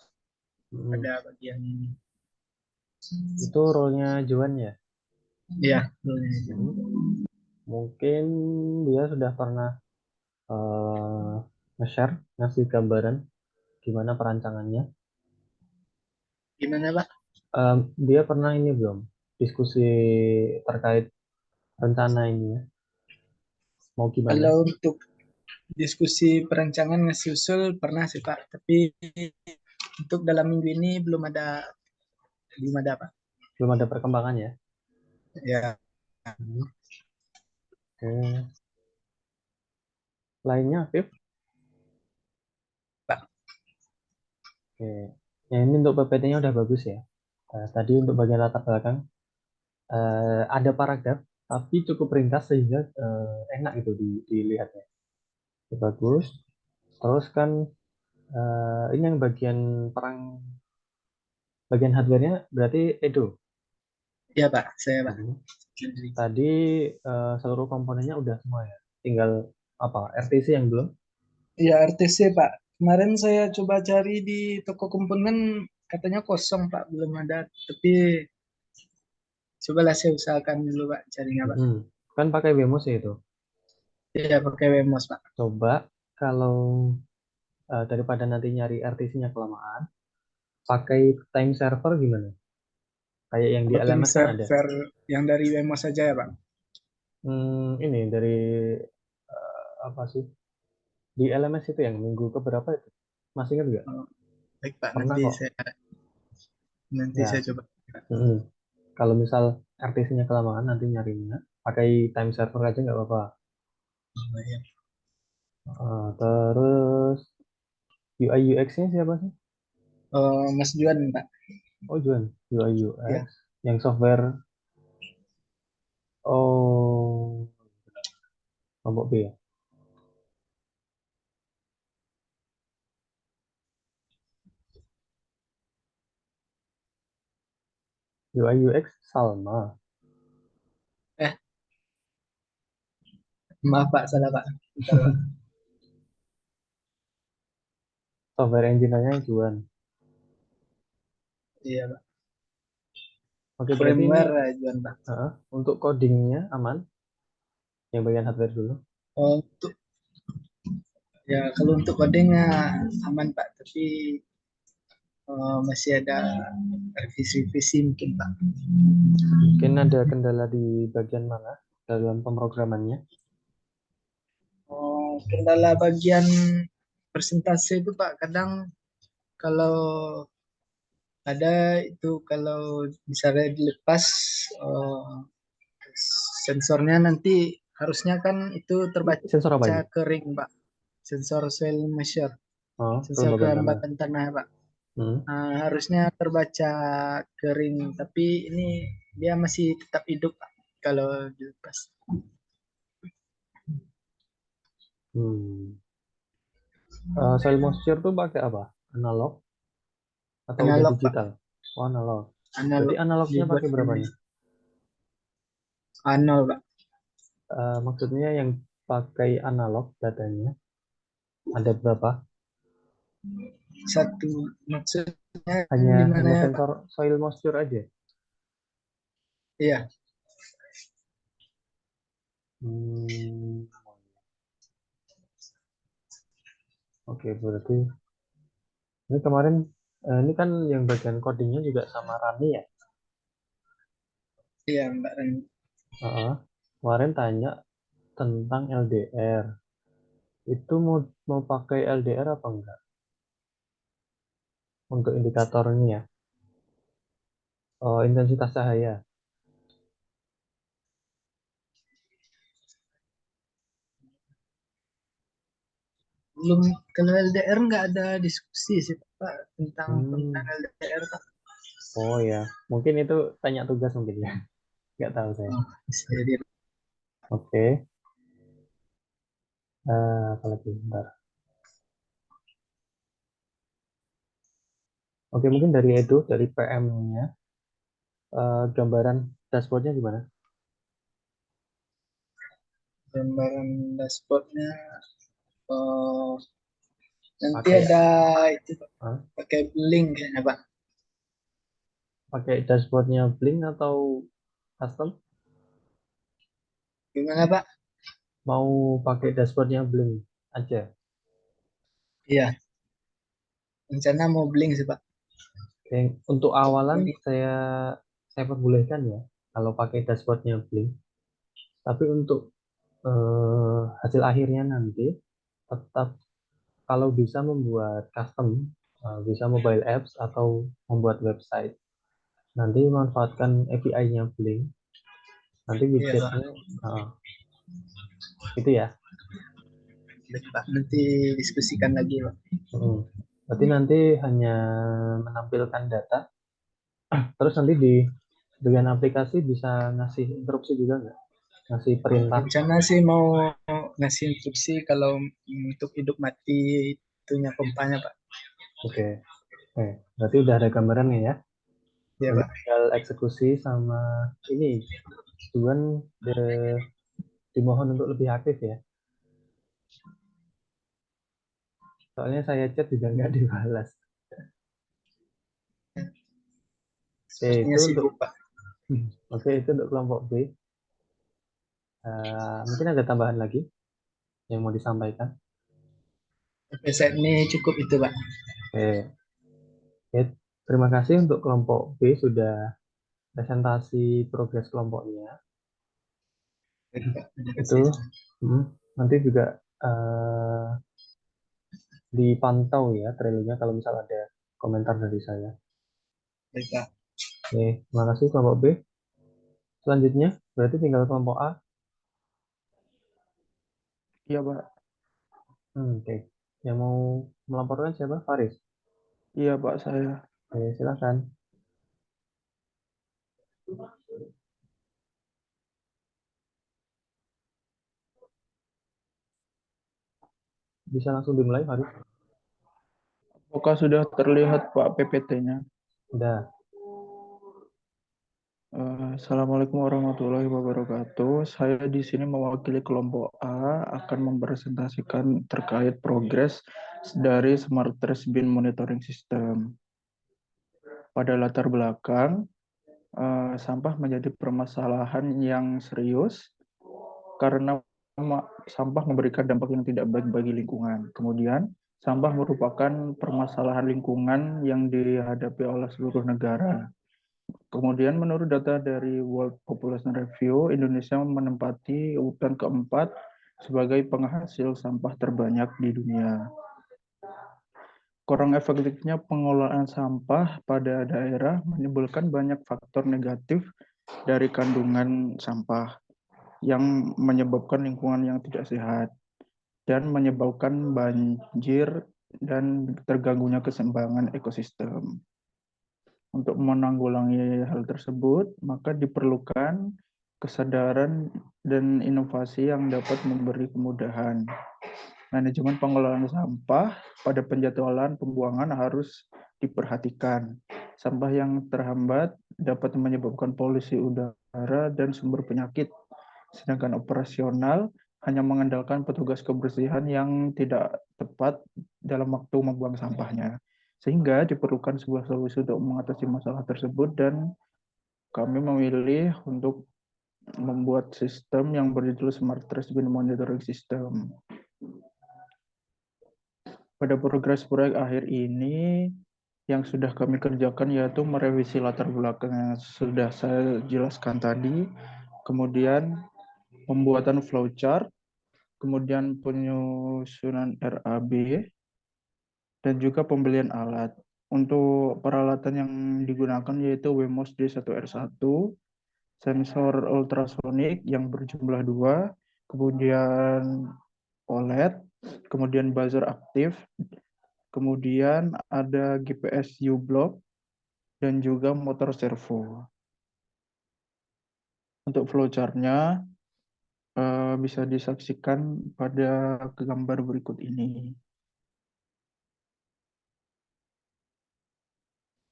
Ada bagian ini. Itu role-nya Juan ya? Iya. Mungkin dia sudah pernah nge-share, ngasih gambaran gimana perancangannya. Gimana Pak? Dia pernah ini belum? Diskusi terkait rencana ini ya? Mau gimana? Kalau untuk diskusi perancangan ngasih usul pernah sih Pak, tapi untuk dalam minggu ini belum ada Pak. Belum ada perkembangan ya? Ya. Oke. Lainnya aktif? Pak. Oke. Ya, ini untuk PPT-nya udah bagus ya. Tadi untuk bagian latar belakang ada paragraf tapi cukup ringkas sehingga enak gitu dilihatnya. Itu bagus. Terus kan ini yang bagian hardware-nya berarti Edo. Iya Pak, saya Pak. Tadi seluruh komponennya udah semua ya. Tinggal apa? RTC yang belum? Iya RTC Pak. Kemarin saya coba cari di toko komponen katanya kosong Pak, belum ada. Tapi cobalah saya usahakan dulu Pak carinya Pak. Kan pakai Wemos ya itu? Iya pakai Wemos Pak. Coba kalau daripada nanti nyari RTC-nya kelamaan, pakai time server gimana? Kayak yang di LMS kan ada. Server yang dari Wemos saja ya Pak? Ini dari apa sih? Di LMS itu yang minggu keberapa itu? Masih ingat nggak? Baik Pak, Pernah nanti kok. saya coba. Kalau misal RTC-nya kelamaan nanti nyarinya, pakai time server aja nggak apa-apa. Oh, iya. Terus UI UX-nya siapa sih? Mas Juan, Pak. Oh, Juan, UI Ya. UX. Yang software, oh, kelompok B ya. UI UX Salma. Maaf Pak, salah Pak. Bentar, Pak. Software engineer-nya Juan. Iya Pak. Oke, berarti ini Firmware Juan Pak. untuk codingnya aman? Yang bagian hardware dulu. Untuk ya kalau untuk codingnya aman Pak, tapi masih ada revisi-revisi mungkin Pak. Mungkin ada kendala di bagian mana dalam pemrogramannya? Kendala bagian persentase itu Pak, kadang kalau ada itu kalau misalnya dilepas sensornya nanti harusnya kan itu terbaca Sensor apa ini? kering Pak. Sensor soil moisture, sensor kelembaban tanah. kelembapan tanah Pak. Harusnya terbaca kering, tapi ini dia masih tetap hidup Pak kalau dilepas. Soil moisture tuh pakai apa? Analog atau udah Analog Pak. digital? Oh, analog. Analog. Berarti analognya Dibuat pakai berapa ini. nih? Nol Pak. Maksudnya yang pakai analog datanya ada berapa? Satu, maksudnya Hanya gimana ya Pak? sensor soil moisture aja? Iya. Oke, berarti ini kemarin ini kan yang bagian codingnya juga sama Rani ya? Iya Mbak Rani. Kemarin tanya tentang LDR. Itu mau pakai LDR apa enggak? Untuk indikatornya ya. Intensitas cahaya. Belum, kalau LDR nggak ada diskusi sih Pak tentang LDR Pak. Oh ya, mungkin itu tanya tugas mungkin ya. Nggak tahu saya. Oke. Apalagi bentar. Oke, mungkin dari Edo, dari PM-nya, gambaran dashboardnya gimana? Gambaran dashboardnya nanti ada itu Pak, pakai link kayaknya Pak. Pakai dashboardnya Blink atau custom? Gimana Pak? Mau pakai dashboardnya Blink aja? Iya. Rencana mau Blink sih Pak. Oke, untuk awalan saya perbolehkan ya kalau pakai dashboardnya Blink. Tapi untuk hasil akhirnya nanti tetap kalau bisa membuat custom, bisa mobile apps atau membuat website. Nanti manfaatkan API-nya Blink. Nanti widgetnya itu ya. Pak, nanti diskusikan lagi Pak. Berarti nanti hanya menampilkan data. Terus nanti di bagian aplikasi bisa ngasih instruksi juga nggak? Ngasih perintah. Rencana sih mau ngasih instruksi kalau untuk hidup mati itunya pompanya Pak. Oke. Berarti udah ada gambarannya ya. Iya Pak. Tinggal eksekusi sama ini. Tujuan dimohon untuk lebih aktif ya. Soalnya saya chat juga nggak dibalas. Itu untuk itu untuk kelompok B. Mungkin ada tambahan lagi yang mau disampaikan. Oke, saat ini cukup itu Pak. Oke. Terima kasih untuk kelompok B sudah presentasi progres kelompoknya. Itu nanti juga dipantau ya trailernya kalau misal ada komentar dari saya. Baik Pak. Oke, terima kasih kelompok B. Selanjutnya Berarti tinggal kelompok A. Iya, Pak. Oke. Yang mau melaporkan siapa? Faris. Iya, Pak, saya. Oke, silakan. Bisa langsung dimulai, Faris. Apakah sudah terlihat, Pak, PPT-nya? Udah. Assalamualaikum warahmatullahi wabarakatuh. Saya di sini mewakili kelompok A akan mempresentasikan terkait progres dari Smart Trash Bin Monitoring System. Pada latar belakang, sampah menjadi permasalahan yang serius karena sampah memberikan dampak yang tidak baik bagi lingkungan. Kemudian, sampah merupakan permasalahan lingkungan yang dihadapi oleh seluruh negara. Kemudian menurut data dari World Population Review, Indonesia menempati urutan keempat sebagai penghasil sampah terbanyak di dunia. Kurang efektifnya pengelolaan sampah pada daerah menimbulkan banyak faktor negatif dari kandungan sampah yang menyebabkan lingkungan yang tidak sehat dan menyebabkan banjir dan terganggunya keseimbangan ekosistem. Untuk menanggulangi hal tersebut, maka diperlukan kesadaran dan inovasi yang dapat memberi kemudahan. Manajemen pengelolaan sampah pada penjadwalan pembuangan harus diperhatikan. Sampah yang terhambat dapat menyebabkan polusi udara dan sumber penyakit, sedangkan operasional hanya mengandalkan petugas kebersihan yang tidak tepat dalam waktu membuang sampahnya. Sehingga diperlukan sebuah solusi untuk mengatasi masalah tersebut dan kami memilih untuk membuat sistem yang berjudul Smart Trash Bin Monitoring System. Pada progres proyek akhir ini, yang sudah kami kerjakan yaitu merevisi latar belakang yang sudah saya jelaskan tadi, kemudian pembuatan flowchart, kemudian penyusunan RAB, dan juga pembelian alat. Untuk peralatan yang digunakan yaitu Wemos D1R1, sensor ultrasonik yang berjumlah 2, kemudian OLED, kemudian buzzer aktif, kemudian ada GPS U-Block, dan juga motor servo. Untuk flowchart-nya bisa disaksikan pada gambar berikut ini.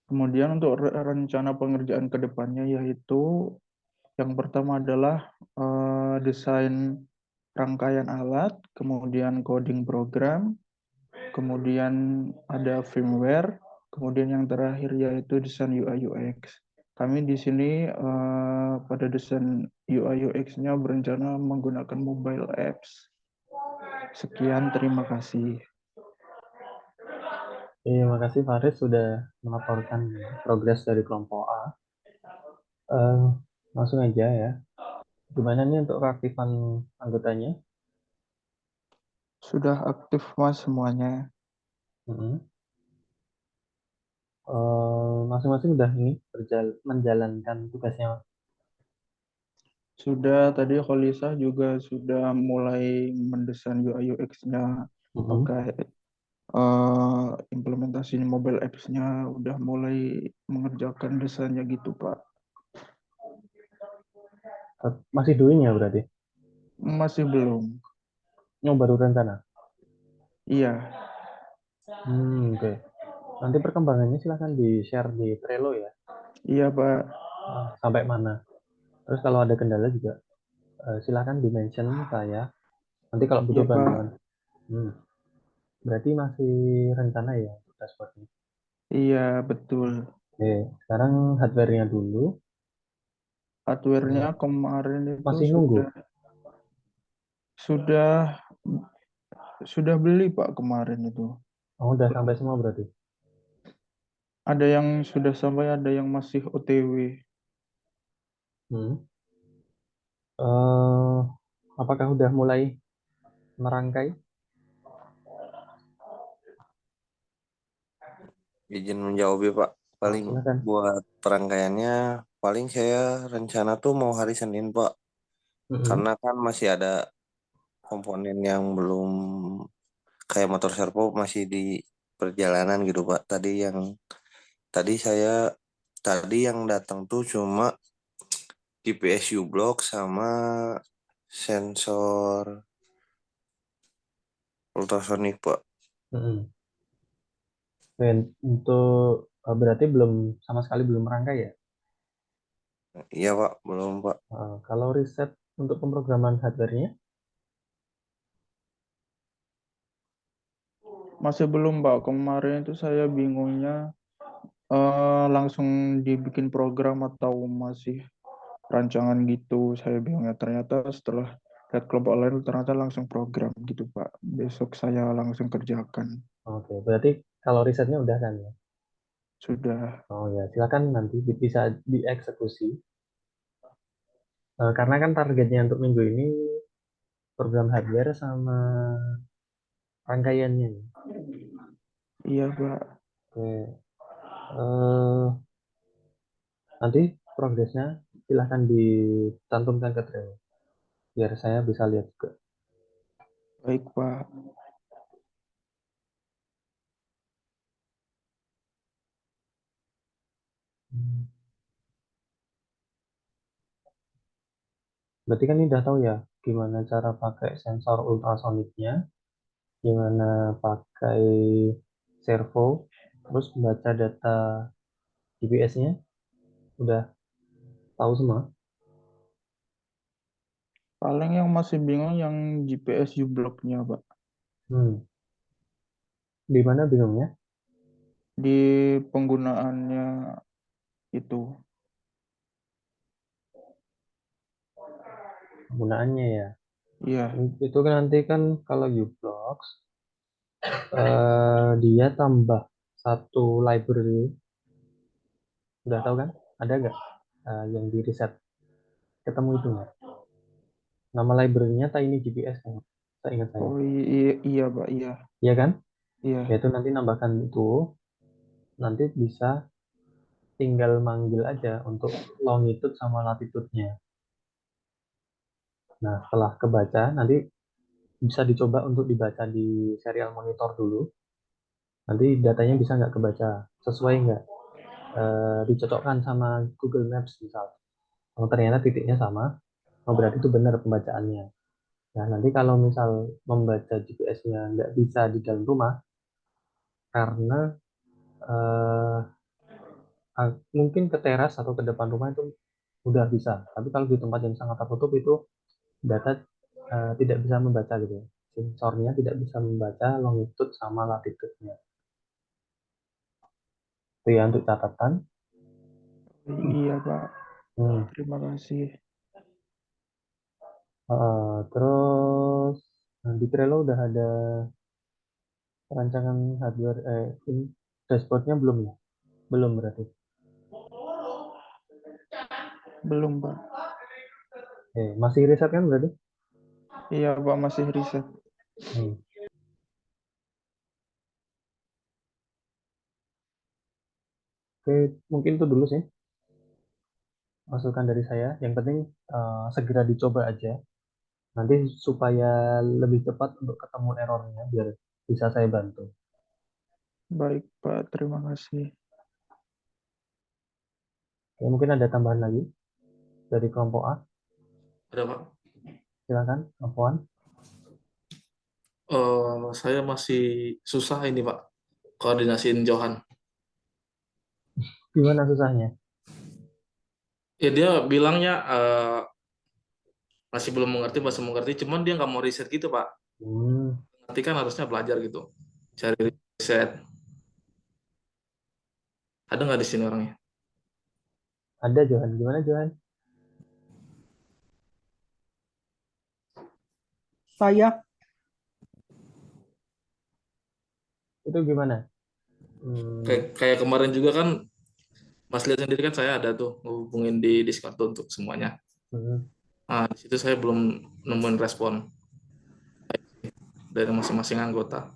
Kemudian untuk rencana pengerjaan ke depannya yaitu yang pertama adalah desain rangkaian alat, kemudian coding program, kemudian ada firmware, kemudian yang terakhir yaitu desain UI UX. Kami di sini pada desain UI UX-nya berencana menggunakan mobile apps. Sekian, terima kasih. Terima kasih Faris sudah melaporkan progres dari kelompok A. Langsung aja ya. Gimana nih untuk keaktifan anggotanya? Sudah aktif Mas semuanya. Masing-masing udah ini menjalankan tugasnya. Sudah, tadi Kholisa juga sudah mulai mendesain UI UX-nya pakai implementasi mobile apps-nya, udah mulai mengerjakan desainnya gitu Pak. Masih doing ya berarti? Masih belum. Baru rencana? Iya. Oke. Nanti perkembangannya silahkan di-share di Trello ya. Iya Pak. Sampai mana? Terus kalau ada kendala juga silahkan di-mention saya. Nanti kalau butuh bantuan. Berarti masih rencana ya untuk dashboardnya? Iya, betul. Oke, sekarang hardware-nya dulu. Hardware-nya kemarin itu masih nunggu? Sudah beli Pak kemarin itu. Oh, udah sampai semua berarti? Ada yang sudah sampai, ada yang masih OTW. Apakah udah mulai merangkai? Izin menjawab ya Pak. Paling silakan. buat perangkaiannya paling saya rencana tuh mau hari Senin, Pak. Karena kan masih ada komponen yang belum kayak motor servo masih di perjalanan gitu, Pak. Tadi saya tadi yang datang tuh cuma GPS U-Block sama sensor ultrasonik, Pak. Mm-mm. Dan untuk berarti belum sama sekali belum merangkai ya? Iya, Pak, belum, Pak. Kalau riset untuk pemrograman hardware-nya, Masih belum, Pak. Kemarin itu saya bingungnya langsung dibikin program atau masih rancangan gitu. Saya bingungnya. Ternyata setelah lihat kelompok lain ternyata langsung program gitu, Pak. Besok saya langsung kerjakan. oke. Berarti kalau risetnya udah kan ya? Sudah. Oh ya, silakan nanti bisa dieksekusi. Karena kan targetnya untuk minggu ini program hardware sama rangkaiannya. Iya, Pak. Oke. Eh, nanti progresnya silahkan dicantumkan ke Trello biar saya bisa lihat juga. Baik, Pak. Berarti kan ini udah tahu ya gimana cara pakai sensor ultrasoniknya, gimana pakai servo, terus membaca data GPS-nya, udah tahu semua. Paling yang masih bingung yang GPS U-Block-nya, Pak. Di mana bingungnya? Di penggunaannya itu. Penggunaannya ya. Iya. Itu kan nanti kan kalau U-Blocks dia tambah satu library. Udah tahu kan? Ada nggak yang di riset? Ketemu itu nggak? Nama library-nya Tiny GPS kan? Saya ingat saya. Oh iya, iya, Pak. Iya. Iya kan? Iya. Yaitu nanti nambahkan itu, nanti bisa tinggal manggil aja untuk longitude sama latitude-nya. Nah, setelah kebaca, nanti bisa dicoba untuk dibaca di serial monitor dulu. Nanti datanya bisa nggak kebaca, sesuai nggak, dicocokkan sama Google Maps misal. Kalau ternyata titiknya sama, oh berarti itu benar pembacaannya. Nah, nanti kalau misal membaca GPS-nya nggak bisa di dalam rumah, karena eh, mungkin ke teras atau ke depan rumah itu udah bisa. Tapi kalau di tempat yang sangat tertutup itu data tidak bisa membaca gitu ya. Sensornya tidak bisa membaca longitude sama latitude-nya. Itu ya untuk catatan. Iya, Pak. Hmm. Terima kasih. Terus di Trello udah ada rancangan hardware ini dashboardnya belum ya? Belum berarti. Belum, Pak. Masih riset kan berarti? Iya, Pak, masih riset. Oke, mungkin itu dulu sih masukan dari saya. Yang penting segera dicoba aja. Nanti supaya lebih cepat untuk ketemu errornya biar bisa saya bantu. Baik, Pak. Terima kasih. Oke, mungkin ada tambahan lagi dari kelompok A. Ada, Pak. Silakan, Afwan. Saya masih susah ini, Pak, koordinasiin Johan. Gimana susahnya? Ya dia bilangnya masih belum mengerti, masih mengerti, cuman dia nggak mau riset gitu, Pak. Nanti kan harusnya belajar gitu, cari riset. Ada nggak di sini orangnya? Ada Johan, gimana Johan? Saya. Itu gimana? Kayak kemarin juga kan, Mas lihat sendiri kan saya ada tuh hubungin di Discord tuh untuk semuanya. Nah, di situ saya belum nemuin respon dari masing-masing anggota.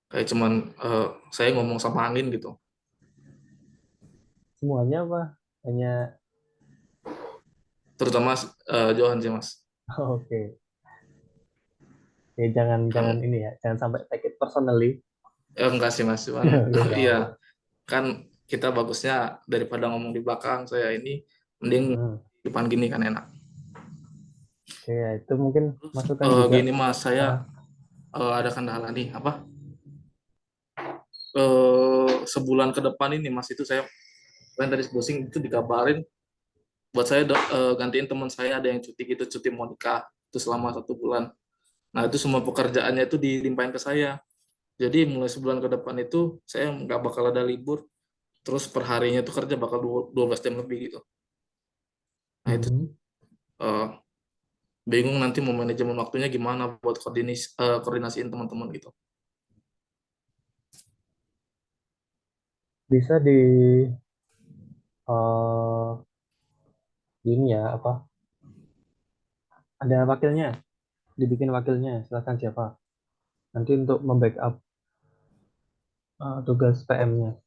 Kayak cuman saya ngomong sama angin gitu. semuanya apa? Hanya Terutama Johan sih Mas. oke. Ya, jangan ini ya, jangan sampai take it personally. Enggak sih Mas, cuman Oke, iya apa. kan kita bagusnya daripada ngomong di belakang saya ini mending depan gini kan enak. Oke, ya, itu mungkin masukan juga. Gini Mas, saya ada kendala nih apa? Sebulan ke depan ini Mas itu saya kan tadi browsing itu dikabarin buat saya gantiin teman saya ada yang cuti gitu, cuti mau nikah itu selama 1 bulan. Nah itu semua pekerjaannya itu dilimpahin ke saya. Jadi mulai sebulan ke depan itu saya nggak bakal ada libur. Terus per harinya itu kerja bakal 12 jam lebih gitu. Nah itu bingung nanti mau manajemen waktunya gimana buat koordinasiin teman-teman gitu. Bisa di ini ya apa? Ada wakilnya, dibikin wakilnya. Silakan siapa? Nanti untuk membackup tugas PM-nya.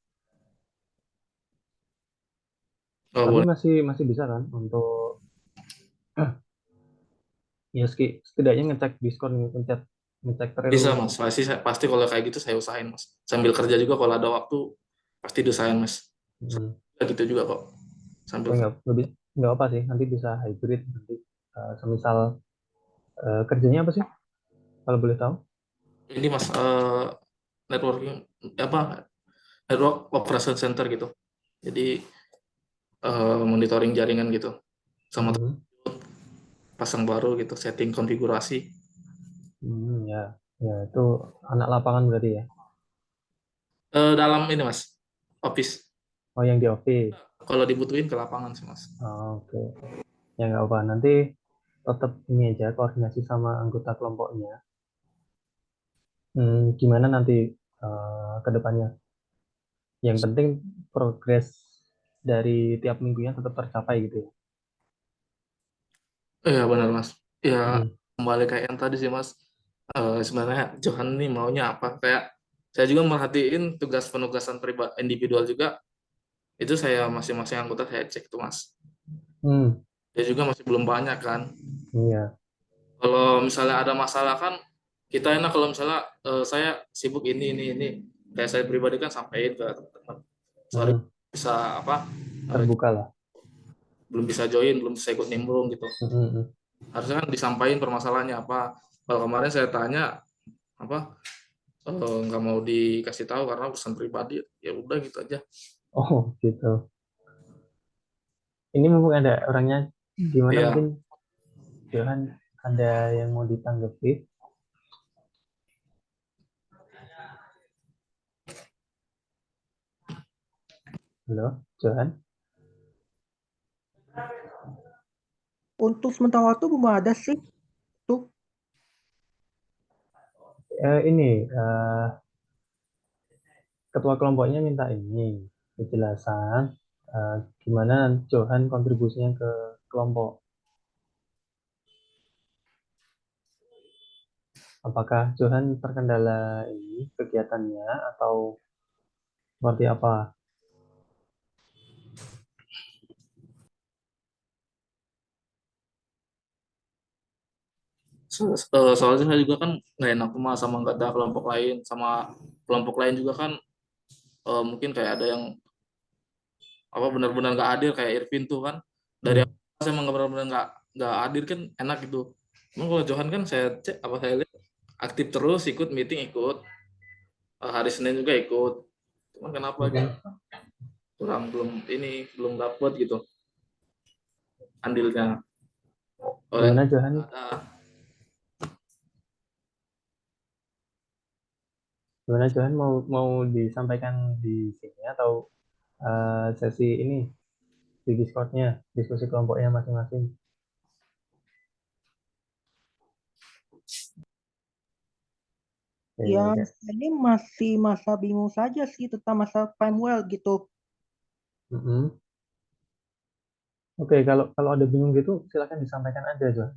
Tapi Boleh. masih bisa kan untuk ya setidaknya ngecek Discord, ngecek trail. Bisa Mas, pasti kalau kayak gitu saya usahain Mas. Sambil kerja juga kalau ada waktu pasti diusahain Mas. Gitu juga kok. Sambil nggak apa sih, nanti bisa hybrid nanti. Semisal kerjanya apa sih? Kalau boleh tahu? ini Mas networking apa network operation center gitu. Jadi monitoring jaringan gitu. Sama pasang baru gitu, setting konfigurasi. Ya, ya itu anak lapangan berarti ya. Dalam ini Mas, office. Oh, yang di office. Kalau dibutuhin ke lapangan sih Mas. Oke. Ya nggak apa, nanti tetap ini aja koordinasi sama anggota kelompoknya. Gimana nanti ke depannya? Yang penting progres dari tiap minggunya tetap tercapai gitu ya. Iya benar Mas. Ya kembali kayak yang tadi sih Mas. Sebenarnya Johan nih maunya apa? Kayak saya juga merhatiin tugas penugasan pribadi individual juga. Itu saya masing-masing anggota saya cek tuh Mas. Dia juga masih belum banyak kan. Iya. Kalau misalnya ada masalah kan kita enak kalau misalnya saya sibuk ini. Kayak saya pribadi kan sampaikan ke teman-teman. Sorry bisa apa? Terbuka lah. Belum bisa join, belum bisa ikut nimbrung gitu. Harusnya kan disampaikan permasalahannya apa. Kalau kemarin saya tanya apa nggak mau dikasih tahu karena urusan pribadi, ya udah gitu aja. Oh gitu. Ini mumpung ada orangnya, gimana mungkin Johan ada yang mau ditanggapi? Halo, Johan? Untuk sementara waktu belum ada sih. Tuh. Ini ketua kelompoknya minta ini penjelasan gimana Johan kontribusinya ke kelompok. Apakah Johan terkendala ini kegiatannya atau seperti apa? Soalnya saya juga kan nggak enak sama nggak ada kelompok lain, sama kelompok lain juga kan mungkin kayak ada yang apa benar-benar nggak hadir kayak Irvin tuh kan dari awal saya emang benar-benar nggak hadir kan enak gitu. Emang kalau Johan kan saya cek apa saya lihat aktif terus, ikut meeting ikut, hari Senin juga ikut. Cuman kenapa gitu belum dapet gitu andilnya. Gimana Johan? Gimana Johan mau disampaikan di sini atau sesi ini di Discord-nya, diskusi kelompoknya masing-masing? Ya, ini masih masa bingung saja sih tentang masa Primewell gitu. Oke, kalau ada bingung gitu, silakan disampaikan aja, Johan.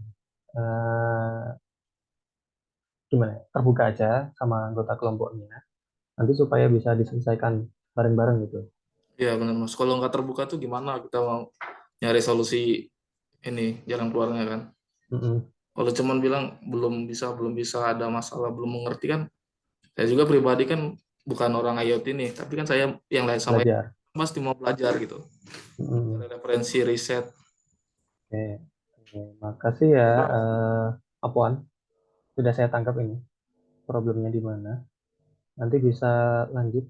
Gimana? Terbuka aja sama anggota kelompoknya. Nanti supaya bisa diselesaikan bareng-bareng gitu. Iya benar Mas. Kalau nggak terbuka tuh gimana kita mau nyari solusi ini jalan keluarnya kan? Kalau cuman bilang belum bisa ada masalah, belum mengerti kan? Saya juga pribadi kan bukan orang IoT nih, tapi kan saya yang lain sama Belajar. pasti mau belajar gitu. Cari referensi riset. Oke, makasih ya, Apuan. Sudah saya tangkap ini problemnya di mana. Nanti bisa lanjut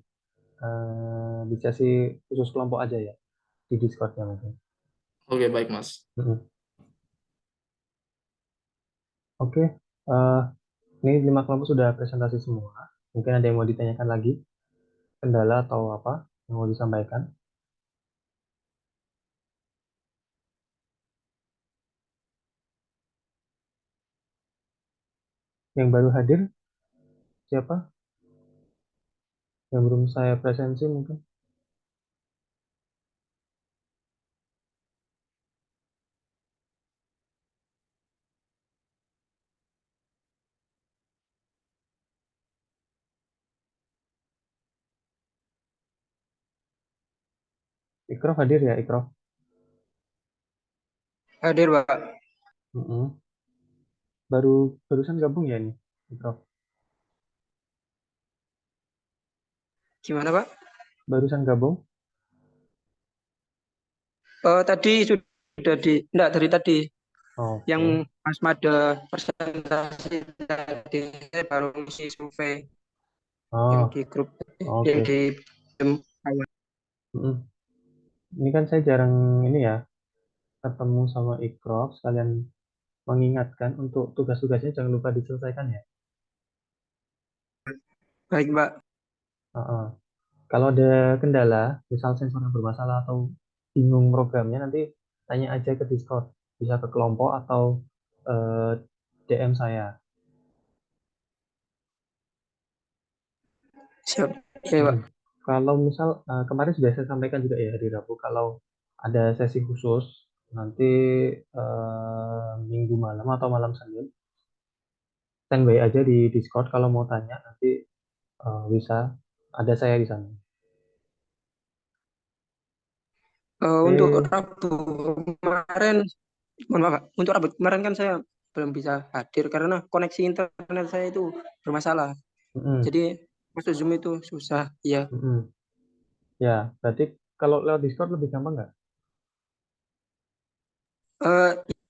di sesi khusus kelompok aja ya di Discord-nya mungkin. Oke, baik Mas. Oke, ini 5 kelompok sudah presentasi semua. Mungkin ada yang mau ditanyakan lagi, kendala atau apa yang mau disampaikan? Yang baru hadir, siapa? Yang belum saya presensi mungkin? Ikrof hadir ya, Ikrof? Hadir, Pak. Barusan gabung ya nih, Ikrof? Gimana, Pak? Barusan gabung? Tadi sudah enggak dari tadi. Okay. Yang Mas Mada presentasi tadi saya baru ngisi survei yang di grup yang di awal. Ini kan saya jarang ini ya ketemu sama Ikrof, sekalian mengingatkan untuk tugas-tugasnya jangan lupa diselesaikan ya. Baik, Mbak. Kalau ada kendala, misal sensornya bermasalah atau bingung programnya, nanti tanya aja ke Discord, bisa ke kelompok atau DM saya. Siap, ya Pak. Kalau misal kemarin sudah saya sampaikan juga ya hari Rabu, kalau ada sesi khusus nanti Minggu malam atau malam Senin, standby aja di Discord kalau mau tanya nanti bisa, ada saya di sana. Untuk Rabu kemarin, mohon maaf Pak, untuk Rabu kemarin kan saya belum bisa hadir karena koneksi internet saya itu bermasalah. Jadi masuk Zoom itu susah, ya. Ya, berarti kalau lewat Discord lebih gampang nggak?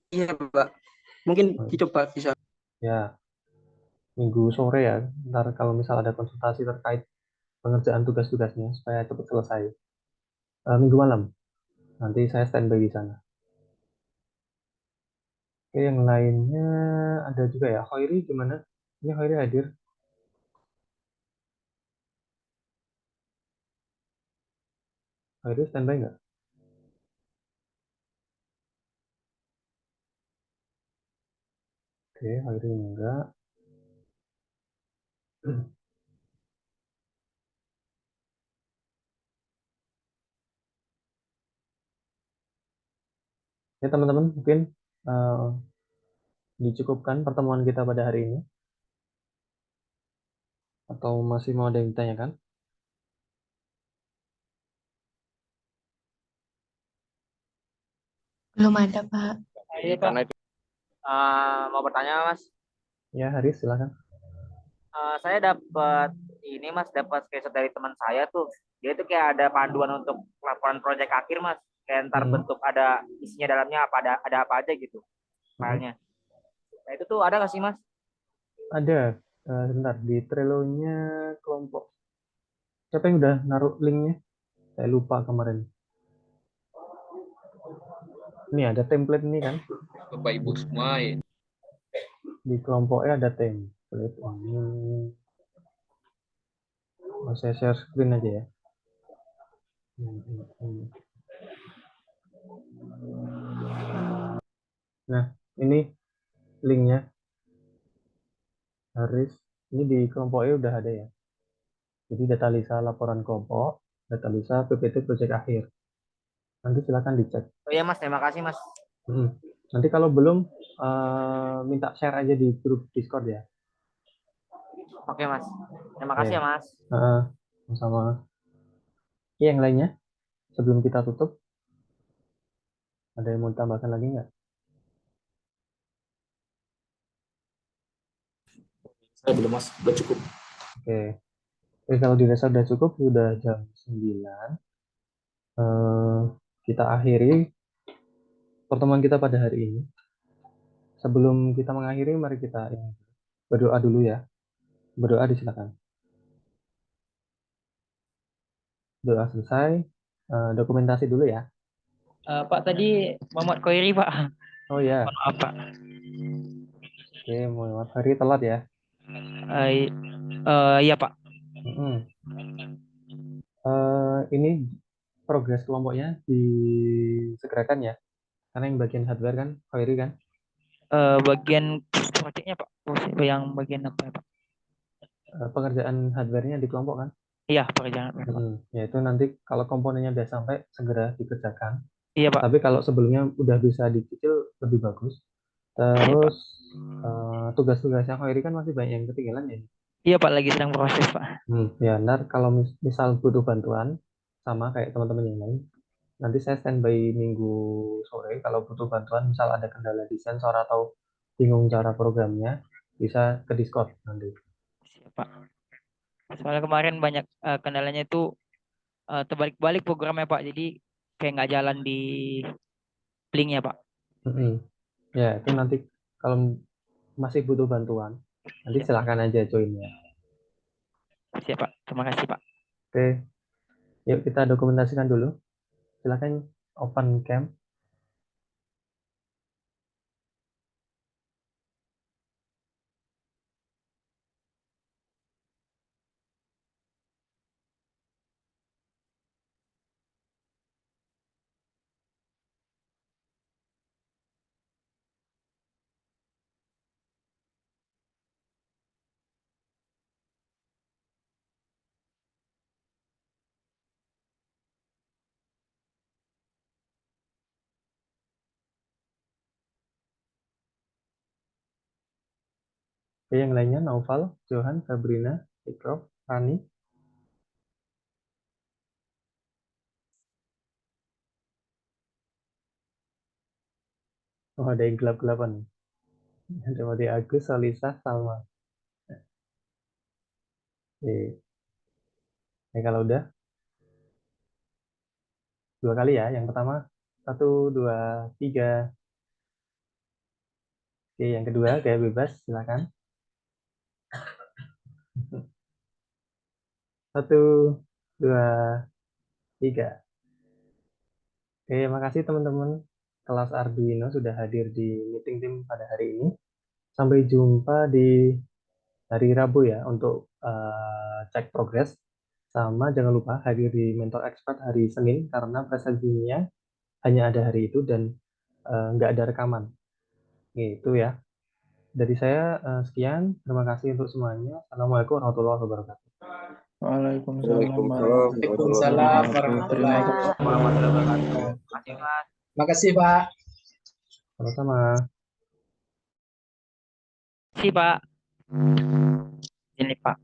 Iya Pak, mungkin dicoba bisa. Ya, Minggu sore ya, ntar kalau misal ada konsultasi terkait pengerjaan tugas-tugasnya supaya cepat selesai. Minggu malam, nanti saya standby di sana. Oke, yang lainnya ada juga ya. Khairi gimana? Ini Khairi hadir. Khairi standby nggak? Oke, Khairi enggak. Ya teman-teman, mungkin dicukupkan pertemuan kita pada hari ini. Atau masih mau ada yang ditanyakan? Belum ada, Pak. Karena itu mau bertanya Mas. Ya, Haris silakan. Saya dapat ini Mas, dapat screenshot dari teman saya tuh. Dia itu kayak ada panduan untuk laporan proyek akhir Mas. Kayak ntar bentuk ada isinya dalamnya ada apa aja gitu filenya. Nah itu tuh ada nggak sih Mas? Ada. Sebentar, di Trello-nya kelompok. Siapa yang udah naruh linknya? Saya lupa kemarin. Ini ada template ini kan? Bapak Ibu semua ya. Di kelompoknya ada template. Ini saya share screen aja ya. Nah, ini linknya. Haris, ini di kelompoknya udah ada ya. Jadi data lisa laporan kelompok, data lisa PPT proyek akhir. Nanti silakan dicek. Oh iya Mas, terima kasih Mas. Nanti kalau belum, minta share aja di grup Discord ya. Oke Mas, terima kasih ya Mas. Sama. Yang lainnya? sebelum kita tutup, ada yang mau tambahkan lagi nggak? Saya belum mas, udah cukup. Oke. Oke, kalau dirasa udah cukup, sudah jam 9. Kita akhiri pertemuan kita pada hari ini. Sebelum kita mengakhiri, mari kita berdoa dulu ya. Berdoa disilakan. Doa selesai, dokumentasi dulu ya. Pak tadi Muhammad Khairi Pak. Oh ya. Mohon maaf Pak. Oke, mohon maaf hari telat ya. Iya Pak. Ini progres kelompoknya disegerakan ya. Karena yang bagian hardware kan, Khairi kan? Bagian proyeknya Pak. Yang bagian apa ya Pak? Pengerjaan hardware-nya di kelompok kan? Iya, pekerjaan. Ya itu nanti kalau komponennya udah sampai segera dikerjakan. Iya Pak. Tapi kalau sebelumnya udah bisa dicicil lebih bagus. Terus tugas-tugasnya Khairi kan masih banyak yang ketinggalan ya. Iya Pak, lagi sedang proses Pak. Ya, ntar kalau misal butuh bantuan sama kayak teman-teman yang lain, nanti saya standby minggu sore kalau butuh bantuan, misal ada kendala di sensor atau bingung cara programnya, bisa ke Discord nanti. Siap Pak. Soalnya kemarin banyak kendalanya itu terbalik-balik programnya Pak, jadi kayak nggak jalan di linknya Pak. Ya, itu nanti kalau masih butuh bantuan, nanti silahkan aja join ya. Siap Pak, terima kasih Pak. Oke, yuk kita dokumentasikan dulu. Silahkan open cam. Oke, yang lainnya Naufal, Johan, Sabrina, Ikrof, Rani. Oh, ada yang gelap-gelapan nih. Ada Mati Agus, Salisa, Salma. Oke. Nah, kalau udah, 2 kali ya. Yang pertama, 1, 2, 3. Oke, yang kedua, kayak bebas, silakan. 1, 2, 3. Oke, makasih teman-teman kelas Arduino sudah hadir di meeting tim pada hari ini. Sampai jumpa di hari Rabu ya untuk cek progres. Sama jangan lupa hadir di Mentor Expert hari Senin karena presentasinya hanya ada hari itu dan nggak ada rekaman. Gitu ya. Dari saya sekian. Terima kasih untuk semuanya. Assalamualaikum warahmatullahi wabarakatuh. Waalaikumsalam Waalaikumsalam warahmatullahi wabarakatuh. Terima kasih Pak. Sama-sama. Terima kasih Pak. Ini Pak.